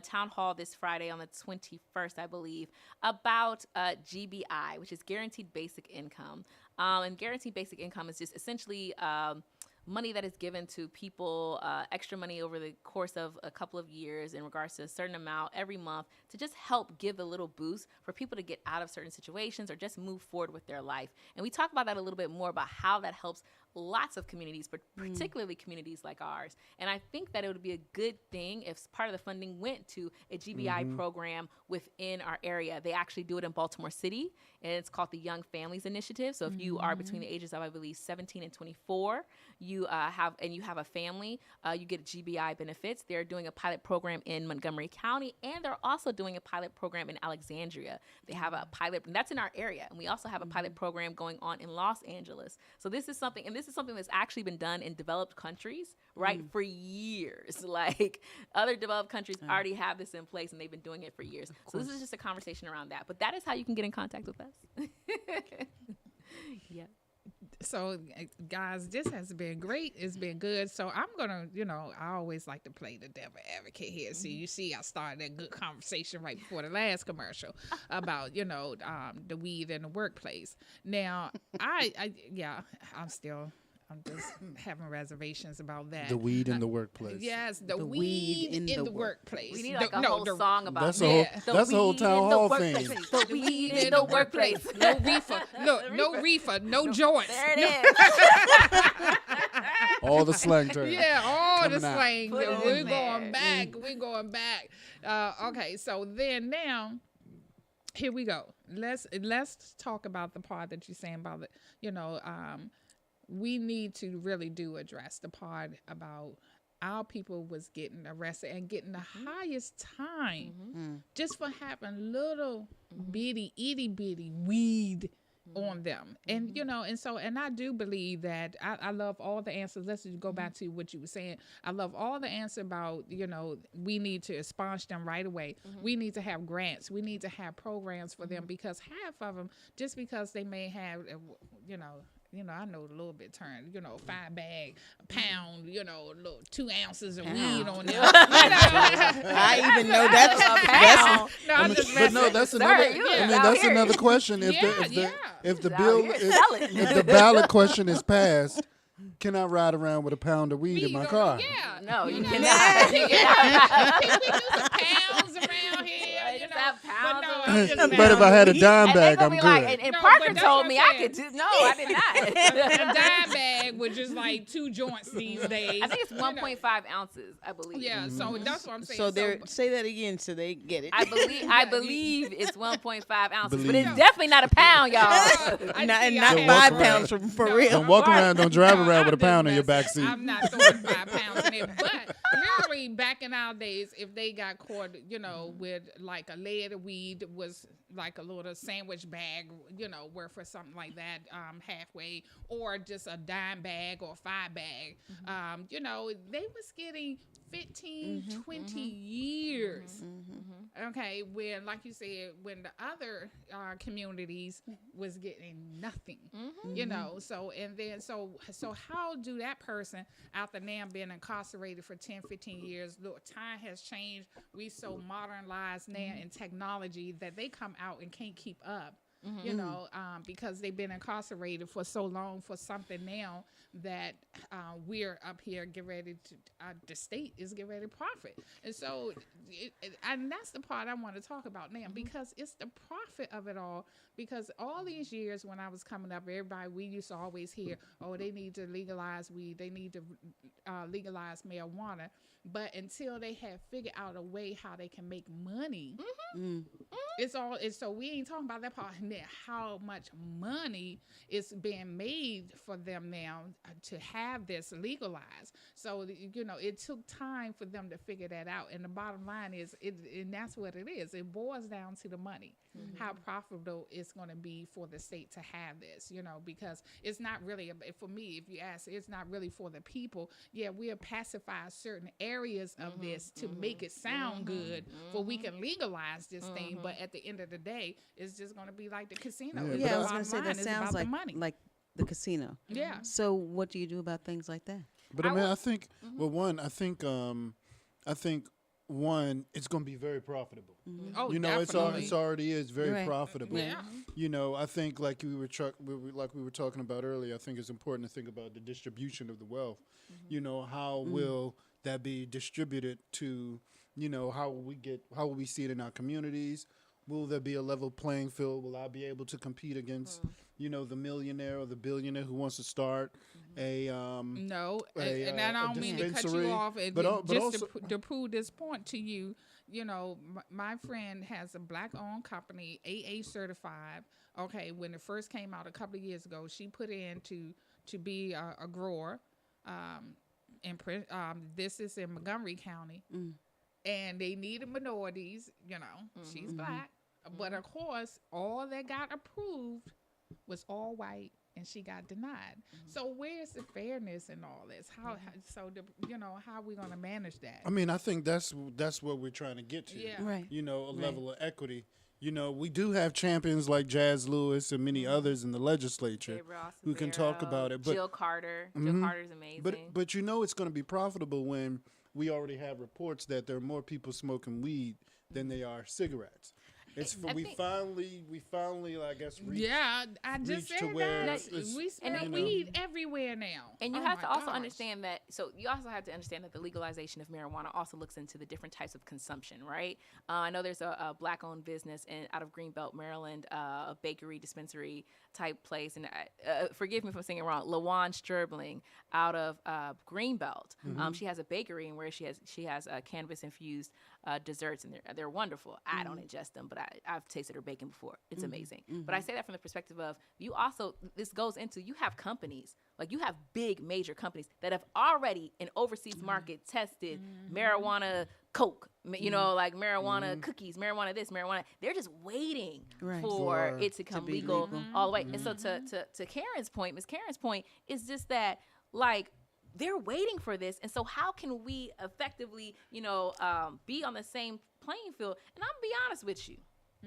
town hall this Friday on the 21st, I believe, about GBI, which is Guaranteed Basic Income. And Guaranteed Basic Income is just essentially money that is given to people, extra money over the course of a couple of years in regards to a certain amount every month to just help give a little boost for people to get out of certain situations or just move forward with their life. And we talk about that a little bit more about how that helps lots of communities, but particularly communities like ours. And I think that it would be a good thing if part of the funding went to a GBI program within our area. They actually do it in Baltimore City, and it's called the Young Families Initiative. So if you are between the ages of, I believe, 17 and 24, you have a family, you get GBI benefits. They're doing a pilot program in Montgomery County, and they're also doing a pilot program in Alexandria. They have a pilot, and that's in our area. And we also have a pilot program going on in Los Angeles. So this is something that's actually been done in developed countries, right, for years. Like, other developed countries already have this in place, and they've been doing it for years. So this is just a conversation around that. But that is how you can get in contact with us. Yeah. So, guys, this has been great. It's been good. So I'm going to, I always like to play the devil advocate here. So you see, I started a good conversation right before the last commercial about, the weed in the workplace. Now, I'm just having reservations about that. The weed in the workplace. Yes, the weed in the workplace. We need like a whole song about That's that. a whole town hall thing. The weed in the workplace. No reefer. Look, no reefer, no joints. There it is. All the slang terms. Yeah, all the coming out. slang. Put it We're in going back. We're going back. Okay, so then now, here we go. Let's talk about the part that you're saying about it. We need to really do address the part about our people was getting arrested and getting the highest time just for having little bitty, itty bitty weed on them. And, and I do believe that I love all the answers. Let's just go back to what you were saying. I love all the answer about, we need to expunge them right away. We need to have grants. We need to have programs for them because half of them, just because they may have, I know a little bit turn, 5 bag, a pound, little 2 ounces of weed on there. I even know that's No, I'm just But no, that's another. That's another question. If the Yeah. if the Out bill here if selling. the ballot question is passed, can I ride around with a pound of weed in my car? Yeah. No, you know, cannot. we do some pounds around here. You Just know, have pounds but no, of I'm weed. just But if I had a And dime And they bag, gonna I'm be good. like, and No, Parker but that's told what me I'm I saying. could do. No, I did a not. dime bag with just like 2 joints these days. I think it's you know. 1.5 ounces. I believe. Yeah, so that's what I'm saying. So they're say that again so they get it. I believe it's 1.5 ounces, but Believe. it's definitely not a pound, y'all. I not, see, not I walk 5 around. pounds for real. Don't walk around, don't drive No, around with a I'm pound in just your messing. back seat. I'm not throwing 5 pounds in it. But literally back in our days, if they got caught, with like a lead of weed was like a little sandwich bag, worth or something like that, halfway, or just a dime bag or 5 bag, they was getting 15, 20 years. Okay, when, like you said, when the other communities was getting nothing, so how do that person, after now being incarcerated for 10, 15 years, look, time has changed. We so modernized now in technology that they come out and can't keep up. Because they've been incarcerated for so long for something now that we're up here getting ready to, the state is getting ready to profit. And so, and that's the part I want to talk about now, because it's the profit of it all. Because all these years when I was coming up, we used to always hear, oh, they need to legalize weed, they need to legalize marijuana. But until they have figured out a way how they can make money, so we ain't talking about that part now, how much money is being made for them now to have this legalized. So, it took time for them to figure that out. And the bottom line is, and that's what it is. It boils down to the money, how profitable it's going to be for the state to have this, because it's not really, for me, if you ask, it's not really for the people. Yeah, we'll pacify certain areas of this to make it sound good, for we can legalize this thing. But at the end of the day, it's just going to be like the casino. Yeah, The Yeah, I was bottom going to say line that is sounds about the money. like the casino. Yeah. So what do you do about things like that? But I mean, I think, I think one, it's going to be very profitable. Oh, It's definitely. already is very Right. profitable. Yeah. I think like we were talking about earlier, I think it's important to think about the distribution of the wealth. How will that be distributed to, how will we see it in our communities? Will there be a level playing field? Will I be able to compete against, the millionaire or the billionaire who wants to start a No, and I a don't mean to cut dispensary, you off. And but just also to prove this point to you, my friend has a black-owned company, AA certified. Okay, when it first came out a couple of years ago, she put in to be a grower. This is in Montgomery County, and they needed minorities. She's black, but of course, all that got approved was all white, and she got denied. So where's the fairness in all this? How are we going to manage that? I mean, I think that's what we're trying to get to. Yeah. Right. A level of equity. We do have champions like Jazz Lewis and many others in the legislature Gabriel who can talk Osmero, about it. But Jill Carter. Jill Carter's amazing. but it's going to be profitable when we already have reports that there are more people smoking weed than they are cigarettes. It's for we finally I guess reached, Yeah, I just reach to said where that. it's- We smell weed everywhere now. And you Oh have my to also gosh. understand that. So you also have to understand that the legalization of marijuana also looks into the different types of consumption, right? I know there's a black-owned business out of Greenbelt, Maryland, a bakery dispensary type place, and forgive me if I'm saying it wrong. LaJuan Stribling out of Greenbelt. She has a bakery and where she has cannabis infused desserts, and they're wonderful. I don't ingest them, but I've tasted her baking before. It's amazing. But I say that from the perspective of you also, this goes into, you have companies, like you have big major companies that have already in overseas market tested marijuana Coke, like marijuana cookies, marijuana this, marijuana. They're just waiting Right. for it to come be legal, legal. all the way. And so to Karen's point, Miss Karen's point is just that, like, they're waiting for this. And so how can we effectively, be on the same playing field? And I'm going to be honest with you.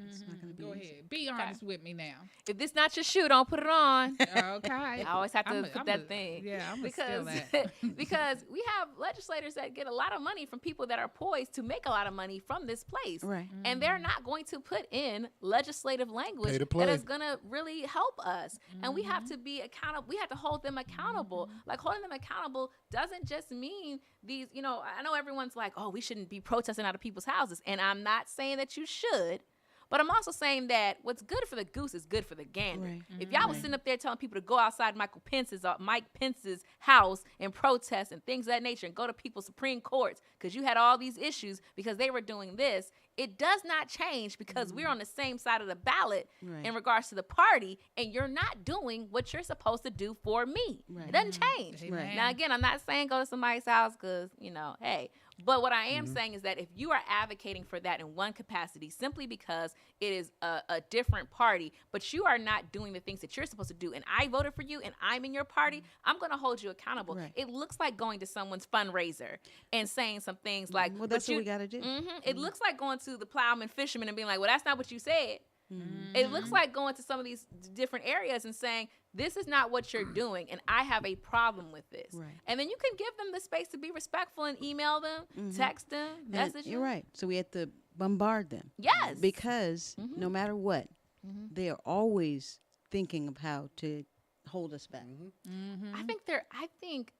It's not going to be Go easy. ahead. Be honest with me now. If this not your shoe, don't put it on. Okay. I always have to I'm put that thing. Yeah, I'm gonna steal because that. because we have legislators that get a lot of money from people that are poised to make a lot of money from this place, Right. and they're not going to put in legislative language Pay to that play. is going to really help us. And we have to be accountable. We have to hold them accountable. Like, holding them accountable doesn't just mean these. I know everyone's like, oh, we shouldn't be protesting out of people's houses, and I'm not saying that you should. But I'm also saying that what's good for the goose is good for the gander. Right. If y'all was sitting up there telling people to go outside Mike Pence's house and protest and things of that nature and go to people's Supreme Courts because you had all these issues because they were doing this, it does not change because we're on the same side of the ballot Right. in regards to the party, and you're not doing what you're supposed to do for me. Right. It doesn't change. Amen. Now, again, I'm not saying go to somebody's house because, hey. But what I am saying is that if you are advocating for that in one capacity simply because it is a different party, but you are not doing the things that you're supposed to do, and I voted for you and I'm in your party, I'm going to hold you accountable. Right. It looks like going to someone's fundraiser and saying some things like, Well, that's but what we got to do. It looks like going to the Plowman Fisherman and being like, well, that's not what you said. It looks like going to some of these different areas and saying, this is not what you're doing, and I have a problem with this. Right. And then you can give them the space to be respectful and email them, text them, And message you're them. right. So we have to bombard them. Yes. Because no matter what, they are always thinking of how to hold us back. I think,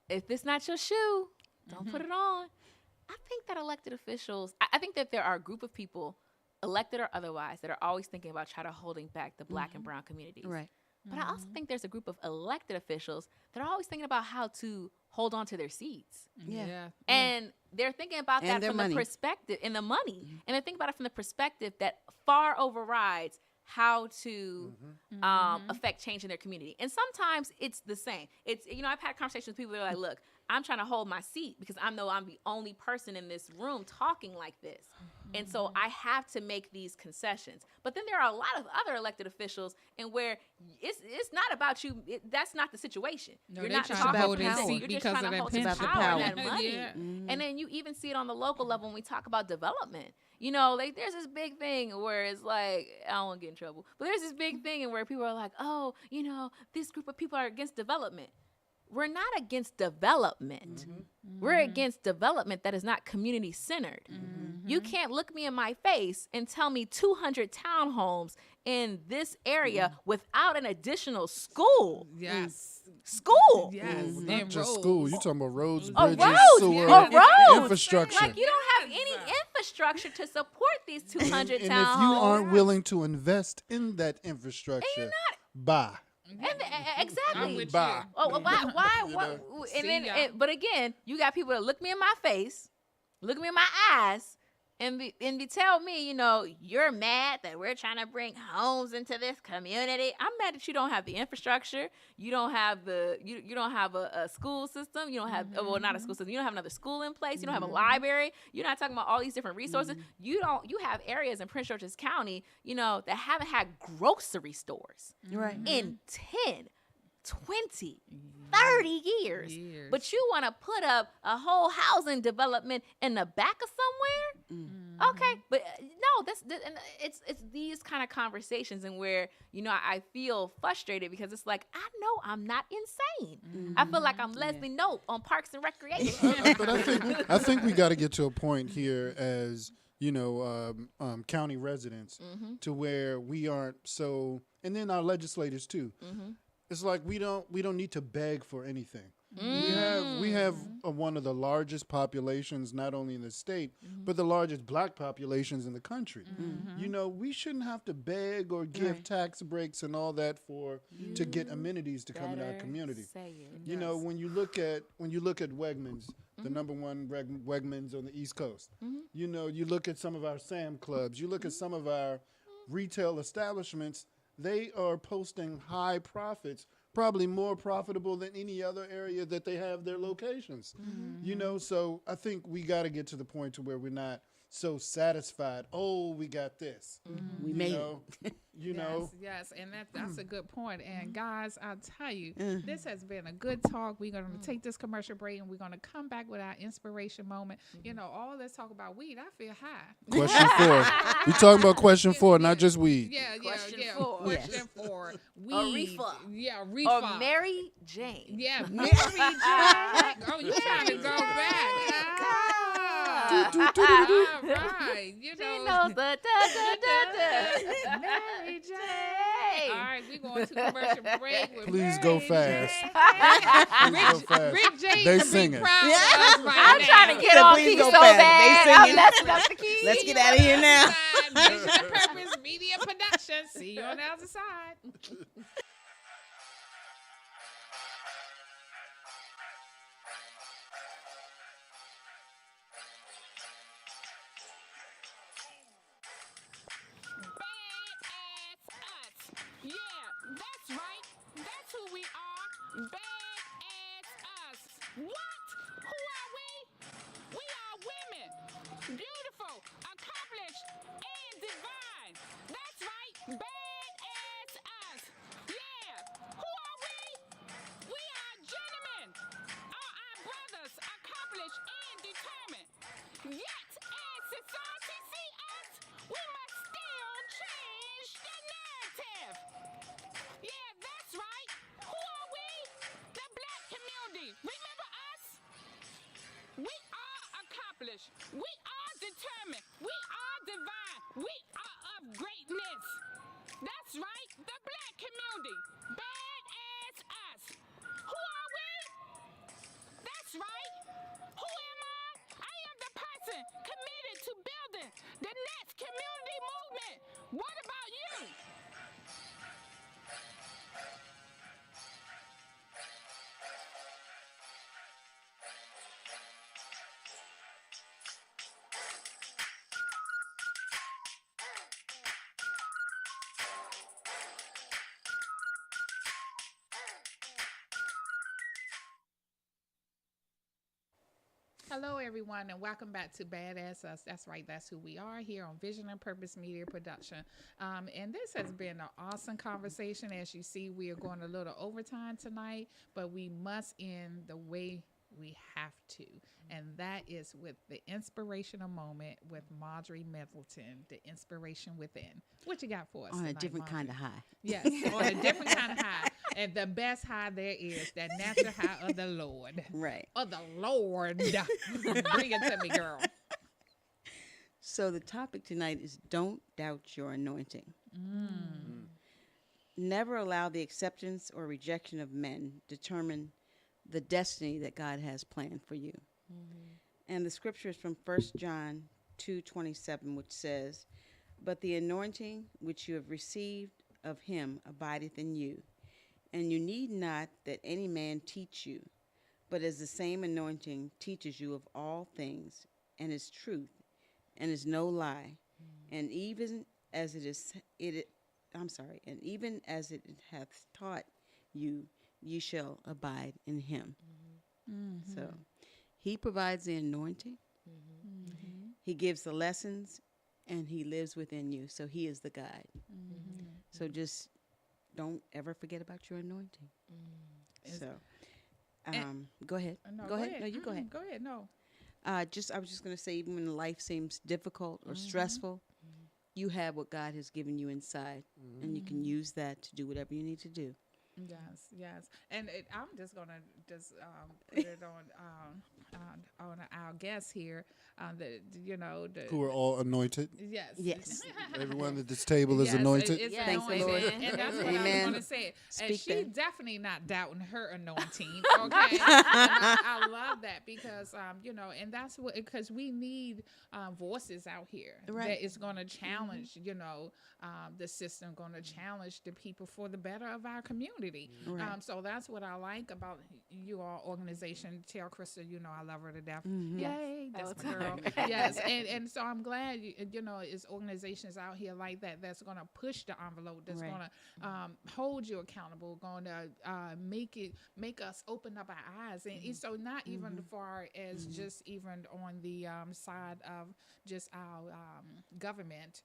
if it's not your shoe, don't put it on. I think that elected officials, I think that there are a group of people, elected or otherwise, that are always thinking about trying to holding back the black and brown communities. Right. But I also think there's a group of elected officials that are always thinking about how to hold on to their seats. Yeah. And they're thinking about And that their from money. the perspective, and the money. And they're thinking about it from the perspective that far overrides how to affect change in their community. And sometimes it's the same. I've had conversations with people that are like, look, I'm trying to hold my seat because I know I'm the only person in this room talking like this. And so I have to make these concessions. But then there are a lot of other elected officials and where it's not about you. That's not the situation. No, You're they're not trying to talking hold about his power. seat You're because just trying of to that hold his pension. power and that Yeah. money. Yeah. And then you even see it on the local level when we talk about development. Like there's this big thing where it's like, I don't want to get in trouble, but there's this big thing where people are like, oh, this group of people are against development. We're not against development. We're against development that is not community centered. You can't look me in my face and tell me 200 townhomes in this area without an additional school. Yes. School. Yes. Not And just roads. school. You talking about roads, Oh, bridges, roads, sewer, roads. infrastructure. Like, you don't have any infrastructure to support these 200 and if townhomes. you aren't willing to invest in that infrastructure, buy. Exactly. I'm with Bye. you. Oh, well, why? You What? know? And See then, ya. but again, you got people that look me in my face, look me in my eyes, and tell me, you're mad that we're trying to bring homes into this community. I'm mad that you don't have the infrastructure. You don't have you don't have a school system. You don't have well, not a school system. You don't have another school in place. You don't have a library. You're not talking about all these different resources. You have areas in Prince George's County, that haven't had grocery stores Right. in 10, 20, 30 years. But you want to put up a whole housing development in the back of somewhere? Okay, but no, and it's these kind of conversations and where I feel frustrated because it's like I know I'm not insane. I feel like I'm Leslie Knope on Parks and Recreation. But I think we got to get to a point here as county residents to where we aren't so, and then our legislators too. It's like we don't need to beg for anything. We have one of the largest populations, not only in the state, but the largest black populations in the country. We shouldn't have to beg or give tax breaks and all that to get amenities to come in our community. When you look at Wegmans, the number one Wegmans on the East Coast, you look at some of our Sam Clubs, you look at some of our retail establishments, they are posting high profits, probably more profitable than any other area that they have their locations. So I think we got to get to the point to where we're not so satisfied. Oh, we got this. We You made know, you know. Yes, and that's a good point. And guys, I'll tell you, this has been a good talk. We're gonna take this commercial break, and we're gonna come back with our inspiration moment. You know, all this talk about weed, I feel high. Question 4. We talking about question 4, not just weed. Yeah, Question yeah. 4. Question 4. Weed. Or reefer. Yeah, reefer. Or Mary Jane. Yeah, Mary Jane. Oh, you trying to go back? All right, you She know. knows the da-da-da-da. Mary Jane. All right, we're going to commercial break. With Please go Mary fast. Jane. Please go fast. Rick James They would be singing. proud of us right I'm now. trying to get So on please key go so fast. They bad. I'm singing. messing up the key. Let's See get you out of on here the now. other side. Vision Purpose Media Productions. See you on the other side. Badass us. Yeah, that's right. That's who we are. Badass us. What? Who are we? We are women. Beautiful, accomplished, and divine. That's right. Badass us. Yeah. Who are we? We are gentlemen. Are our brothers accomplished and determined? Yet, as society see us, we must still change the narrative. Yeah, that's right. Who are we? The black community. Remember us? We are accomplished. We are determined. We are divine. We are of greatness. That's right. The black community. Badass us. Who are we? That's right. Who am I? I am the person committed to building the next community movement. What about you? Hello, everyone, and welcome back to Badass Us. That's right, that's who we are here on Vision and Purpose Media Production. And this has been an awesome conversation. As you see, we are going a little overtime tonight, but we must end the way we have to. And that is with the inspirational moment with Marjorie Middleton, the inspiration within. What you got for us On a tonight, different Marjorie? kind of high. Yes, on a different kind of high. And the best high there is, that natural high of the Lord. Right. Of the Lord. Bring it to me, girl. So the topic tonight is don't doubt your anointing. Never allow the acceptance or rejection of men determine the destiny that God has planned for you. And the scripture is from 1 John 2:27, which says, "But the anointing which you have received of him abideth in you, and you need not that any man teach you, but as the same anointing teaches you of all things, and is truth, and is no lie, and even as and even as it hath taught you, you shall abide in him." So he provides the anointing, he gives the lessons, and he lives within you. So he is the guide. So just don't ever forget about your anointing. So go ahead. No, go ahead. No, you go ahead. Go ahead. No. I was just going to say, even when life seems difficult or stressful, you have what God has given you inside, and you can use that to do whatever you need to do. Yes, yes. And I'm just going to put it on our guests here, Who are all anointed. Yes. Yes. Everyone at this table is Yes, anointed. It's Thanks, anointed. Lord. And that's what I was Amen. going to say. And Speak she's that. definitely not doubting her anointing. Okay. I love that because, and that's what, because we need voices out here Right. that is going to challenge, the system, going to challenge the people for the better of our community. Right. So that's what I like about you all organization. Tell Krista, I love her to death. Yay, that's Oh, my girl. Yes, and so I'm glad it's organizations out here like that that's going to push the envelope, that's Right. going to hold you accountable, going to make us open up our eyes, and so not even far as just even on the side of just our government.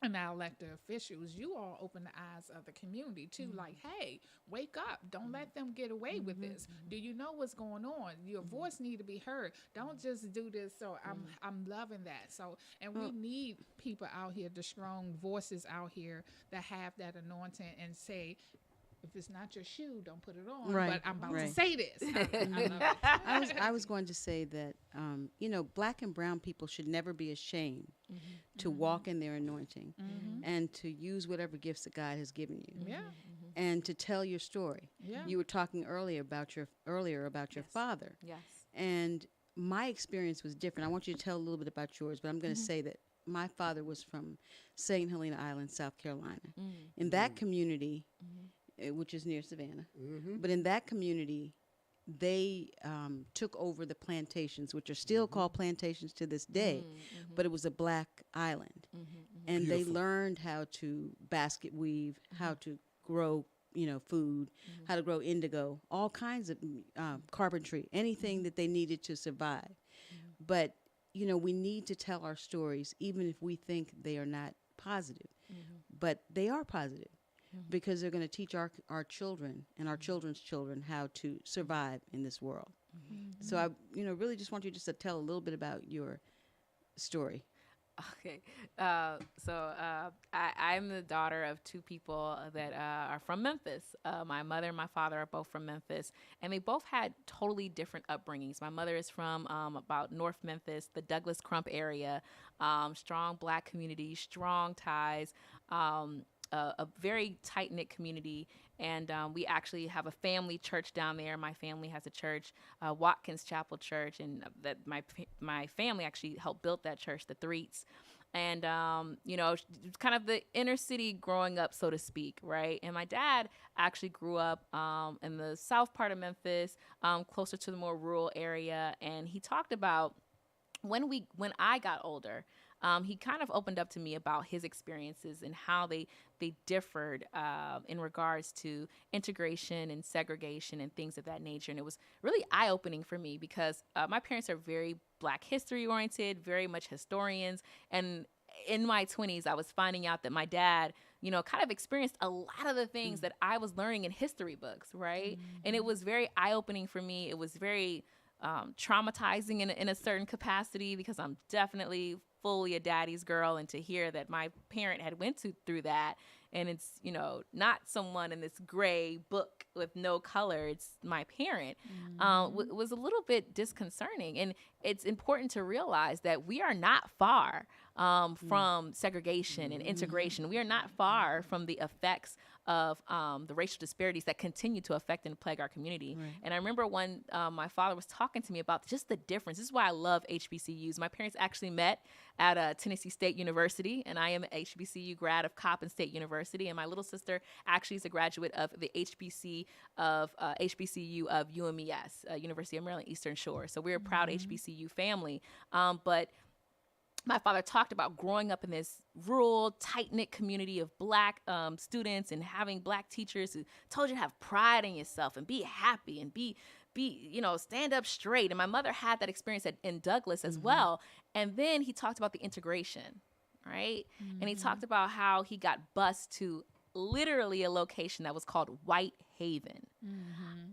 And our elected officials, you all open the eyes of the community too. Like, hey, wake up! Don't let them get away with this. Do you know what's going on? Your voice need to be heard. Don't just do this. So I'm loving that. So, and we need people out here, the strong voices out here that have that anointing and say, if it's not your shoe, don't put it on. Right. But I'm about Right. to say this. I love it. I was going to say that, Black and brown people should never be ashamed to walk in their anointing and to use whatever gifts that God has given you Yeah. and to tell your story. Yeah. You were talking earlier about your father, Yes. and my experience was different. I want you to tell a little bit about yours, but I'm going to say that my father was from St. Helena Island, South Carolina. In that community, which is near Savannah, but in that community, they took over the plantations, which are still called plantations to this day, but it was a black island. And they learned how to basket weave, how to grow, food, how to grow indigo, all kinds of carpentry, anything that they needed to survive. But, we need to tell our stories, even if we think they are not positive. But they are positive. Because they're going to teach our children and our children's children how to survive in this world. So I, really just want you just to tell a little bit about your story. Okay. I'm the daughter of two people that are from Memphis. My mother and my father are both from Memphis, and they both had totally different upbringings. My mother is from about North Memphis, the Douglas Crump area, strong black community, strong ties, a very tight-knit community, and we actually have a family church down there. My family has a church, Watkins Chapel Church, and that my family actually helped build that church, the Threets. And, kind of the inner city growing up, so to speak, right? And my dad actually grew up in the south part of Memphis, closer to the more rural area, and he talked about when I got older, he kind of opened up to me about his experiences and how they differed in regards to integration and segregation and things of that nature. And it was really eye-opening for me because my parents are very Black history oriented, very much historians. And in my 20s, I was finding out that my dad, kind of experienced a lot of the things that I was learning in history books, right? And it was very eye-opening for me. It was very traumatizing in a certain capacity because I'm definitely fully a daddy's girl, and to hear that my parent had went through that, and it's not someone in this gray book with no color, it's my parent, was a little bit disconcerting. And it's important to realize that we are not far from segregation and integration. We are not far from the effects of the racial disparities that continue to affect and plague our community. Right. And I remember when my father was talking to me about just the difference. This is why I love HBCUs. My parents actually met at Tennessee State University, and I am an HBCU grad of Coppin State University, and my little sister actually is a graduate of the HBCU of UMES, University of Maryland Eastern Shore. So we're a proud HBCU family. But my father talked about growing up in this rural, tight-knit community of Black students and having Black teachers who told you to have pride in yourself and be happy and be stand up straight. And my mother had that experience in Douglas as well. And then he talked about the integration, right? And he talked about how he got bused to literally a location that was called White Haven.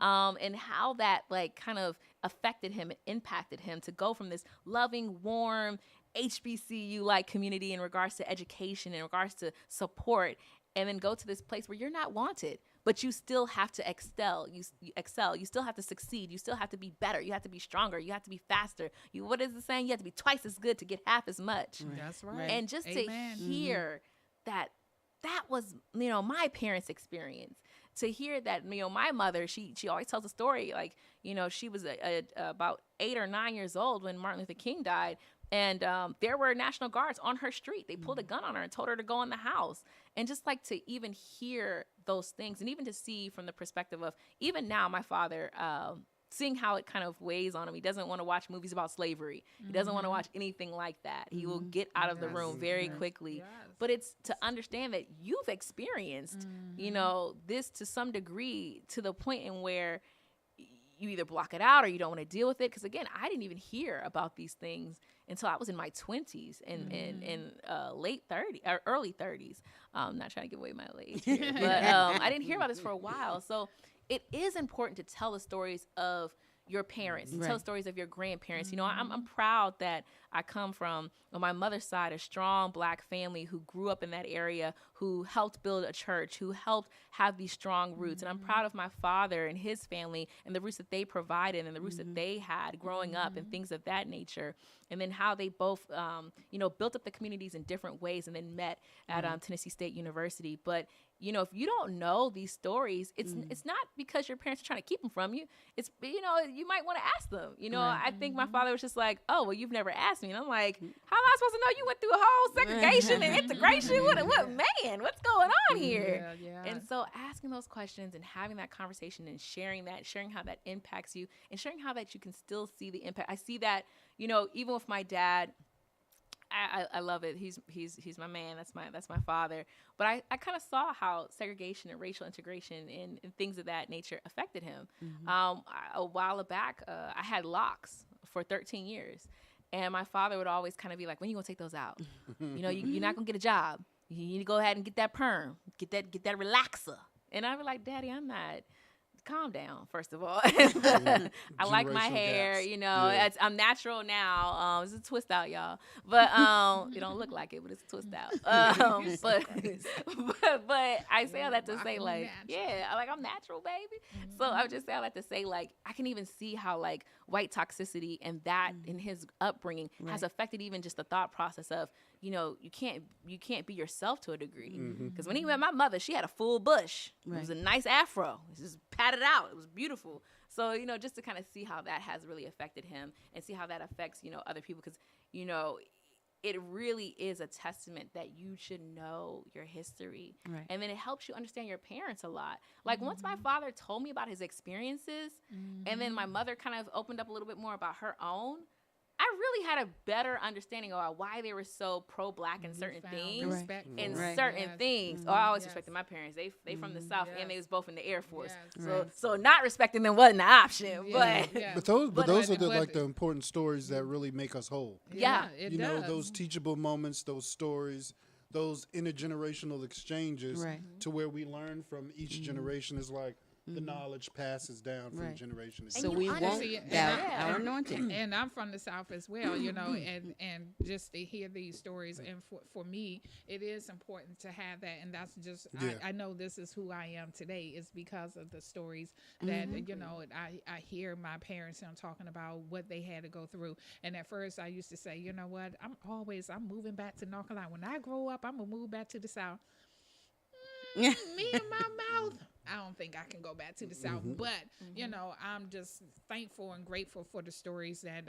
And how that kind of affected him and impacted him to go from this loving, warm, HBCU-like community in regards to education, in regards to support, and then go to this place where you're not wanted, but you still have to excel. You excel. You still have to succeed. You still have to be better. You have to be stronger. You have to be faster. What is the saying? You have to be twice as good to get half as much. Right. That's right. And just to hear that was, my parents' experience. To hear that, my mother, she always tells a story, she was about 8 or 9 years old when Martin Luther King died. And there were National Guards on her street. They pulled a gun on her and told her to go in the house. And just to even hear those things, and even to see from the perspective of, even now, my father seeing how it kind of weighs on him. He doesn't want to watch movies about slavery. He doesn't want to watch anything like that. He will get out of the room very quickly. Yes. But it's to understand that you've experienced, you know, this to some degree, to the point in where you either block it out or you don't want to deal with it. Because again, I didn't even hear about these things until I was in my 20s and in late 30s or early 30s. Not trying to give away my age here, but I didn't hear about this for a while. So it is important to tell the stories of your parents, to tell the stories of your grandparents. You know, I'm proud that I come from, on my mother's side, a strong Black family who grew up in that area, who helped build a church, who helped have these strong roots. And I'm proud of my father and his family and the roots that they provided and the roots that they had growing up and things of that nature. And then how they both, you know, built up the communities in different ways and then met at Tennessee State University. But you know, if you don't know these stories, it's not because your parents are trying to keep them from you. It's, you know, you might want to ask them. You know, I think my father was just like, oh, well, you've never asked me. And I'm like, how am I supposed to know you went through a whole segregation and integration? What man, what's going on here? And so asking those questions and having that conversation and sharing how that impacts you and sharing how that you can still see the impact. I see that, you know, even with my dad, I love it. He's my man. That's my father. But I kind of saw how segregation and racial integration and things of that nature affected him. A while back, I had locks for 13 years. And my father would always kind of be like, when are you going to take those out? You know, you're not going to get a job. You need to go ahead and get that perm. Get that relaxer. And I'd be like, Daddy, I'm not. Calm down, first of all. I like my hair, gaps. You know, I'm natural now. It's a twist out, y'all. But it don't look like it, but it's a twist out. But I say all that to say, like, I'm natural, baby. So I would just say all that to say, like, I can even see how, like, white toxicity and that in his upbringing has affected even just the thought process of, you know, you can't be yourself to a degree. Because when he met my mother, she had a full bush. It was a nice afro. It just patted out. It was beautiful. So, you know, just to kind of see how that has really affected him and see how that affects, you know, other people. Because, you know, it really is a testament that you should know your history. And then it helps you understand your parents a lot. Like once my father told me about his experiences and then my mother kind of opened up a little bit more about her own, I really had a better understanding about why they were so pro-Black in certain things. Things. Oh, I always respected my parents. They from the South and they was both in the Air Force. So not respecting them wasn't an option. But those are the important stories that really make us whole. It you does. know, those teachable moments, those stories, those intergenerational exchanges to where we learn from each generation is like the knowledge passes down from generation to So generation. we won't doubt our anointing. And I'm from the South as well, you know, and just to hear these stories. And for me, it is important to have that. And that's just, I know this is who I am today is because of the stories that, you know, I hear my parents talking about what they had to go through. And at first I used to say, you know what, I'm moving back to North Carolina. When I grow up, I'm going to move back to the South. Me and my mouth. I don't think I can go back to the South, but you know, I'm just thankful and grateful for the stories that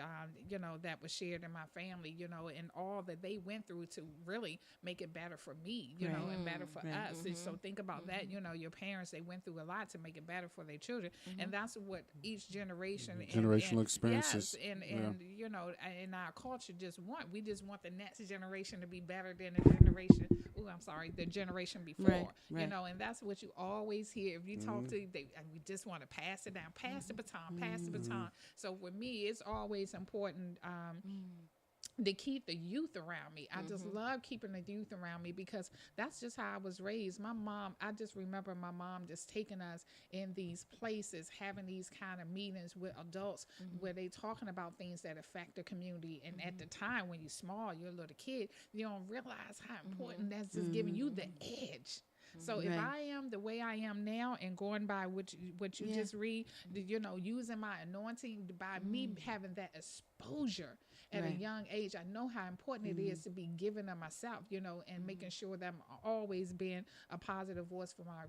you know, that was shared in my family, you know, and all that they went through to really make it better for me, you know, and better for us. And so think about that, you know, your parents, they went through a lot to make it better for their children, and that's what each generation generational experiences and you know, in our culture we just want the next generation to be better than the generation before, you know, and that's what you always hear. If you talk to we just want to pass it down, pass the baton. So with me, it's always important to keep the youth around me. I just love keeping the youth around me because that's just how I was raised. My mom, I just remember my mom just taking us in these places, having these kind of meetings with adults where they talking about things that affect the community. And at the time when you're small, you're a little kid, you don't realize how important that's just giving you the edge. So if I am the way I am now and going by what you just read, you know, using my anointing by me having that exposure at a young age. I know how important it is to be giving of myself, you know, and making sure that I'm always being a positive voice for my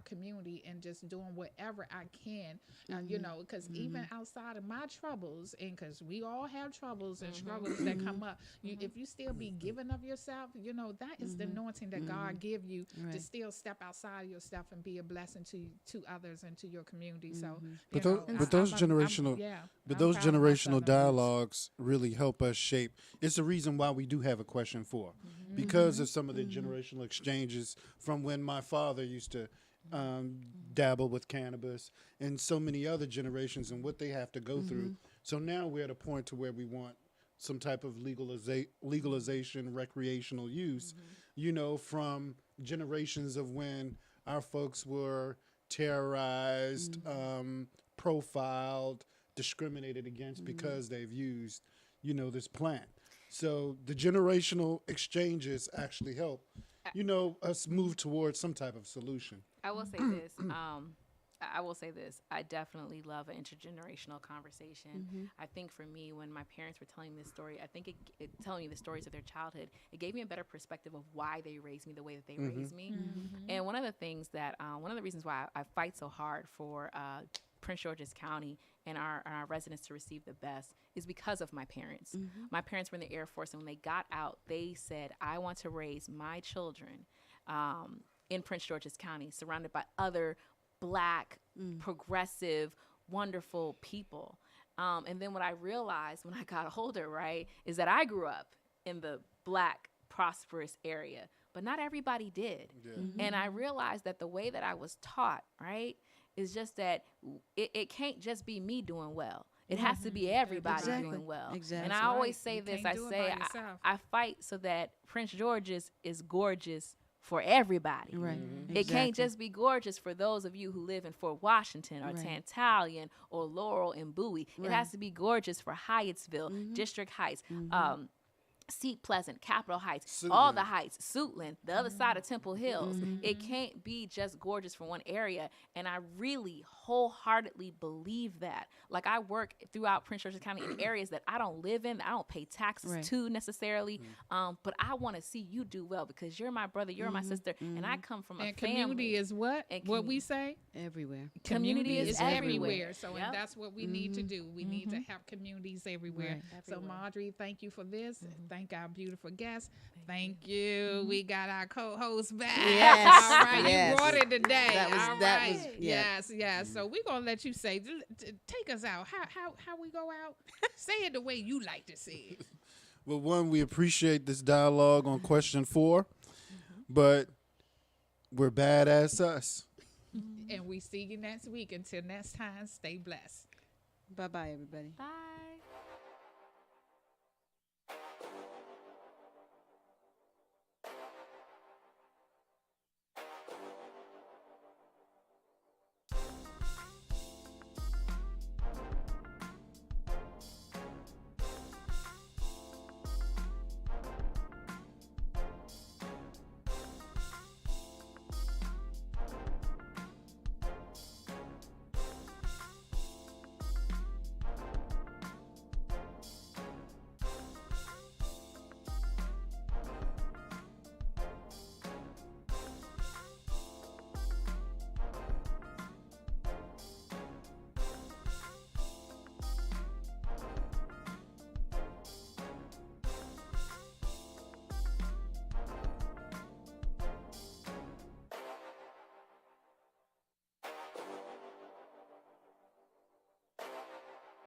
community and just doing whatever I can, you know, because even outside of my troubles, and because we all have troubles and struggles that come up, if you still be giving of yourself, you know, that is the anointing that God give you to still step outside of yourself and be a blessing to others and to your community. So, But you know, those I'm generational, I'm proud of my generational Southern roots. dialogues really help us shape. It's the reason why we do have a question for, because of some of the generational exchanges from when my father used to dabble with cannabis and so many other generations and what they have to go through. So now we're at a point to where we want some type of legalization, recreational use, you know, from generations of when our folks were terrorized, profiled, discriminated against because they've used, you know, this plant. So the generational exchanges actually help, you know, us move towards some type of solution. I will say this. I will say this. I definitely love an intergenerational conversation. I think for me, when my parents were telling this story, I think it telling me the stories of their childhood, it gave me a better perspective of why they raised me the way that they raised me. And one of the things that, one of the reasons why I fight so hard for Prince George's County and our residents to receive the best is because of my parents. My parents were in the Air Force, and when they got out, they said, I want to raise my children in Prince George's County, surrounded by other Black, progressive, wonderful people. And then what I realized when I got older, right, is that I grew up in the Black, prosperous area, but not everybody did. And I realized that the way that I was taught, right, is just that it can't just be me doing well. It has to be everybody doing well. Exactly. And I always say this, I say I fight so that Prince George's is gorgeous for everybody. Right. It can't just be gorgeous for those of you who live in Fort Washington or Tantalian or Laurel and Bowie. It has to be gorgeous for Hyattsville, District Heights, Seat Pleasant, Capitol Heights, all the heights, Suitland, the other side of Temple Hills. It can't be just gorgeous for one area. And I really wholeheartedly believe that. Like, I work throughout Prince George's County in areas that I don't live in, I don't pay taxes to necessarily, but I want to see you do well because you're my brother, you're my sister, and I come from a family. Community is what? What we say? Everywhere. Community is everywhere. So and that's what we need to do. We need to have communities everywhere. So Marjorie, thank you for this. Thank our beautiful guests. Thank you. We got our co-host back. Yes. All right. Yes. You brought it today. That was yeah. Yes. So we're gonna let you say, take us out. How we go out? Say it the way you like to say it. Well, one, we appreciate this dialogue on question 4, but we're badass us. And we see you next week. Until next time, stay blessed. Bye-bye, everybody. Bye.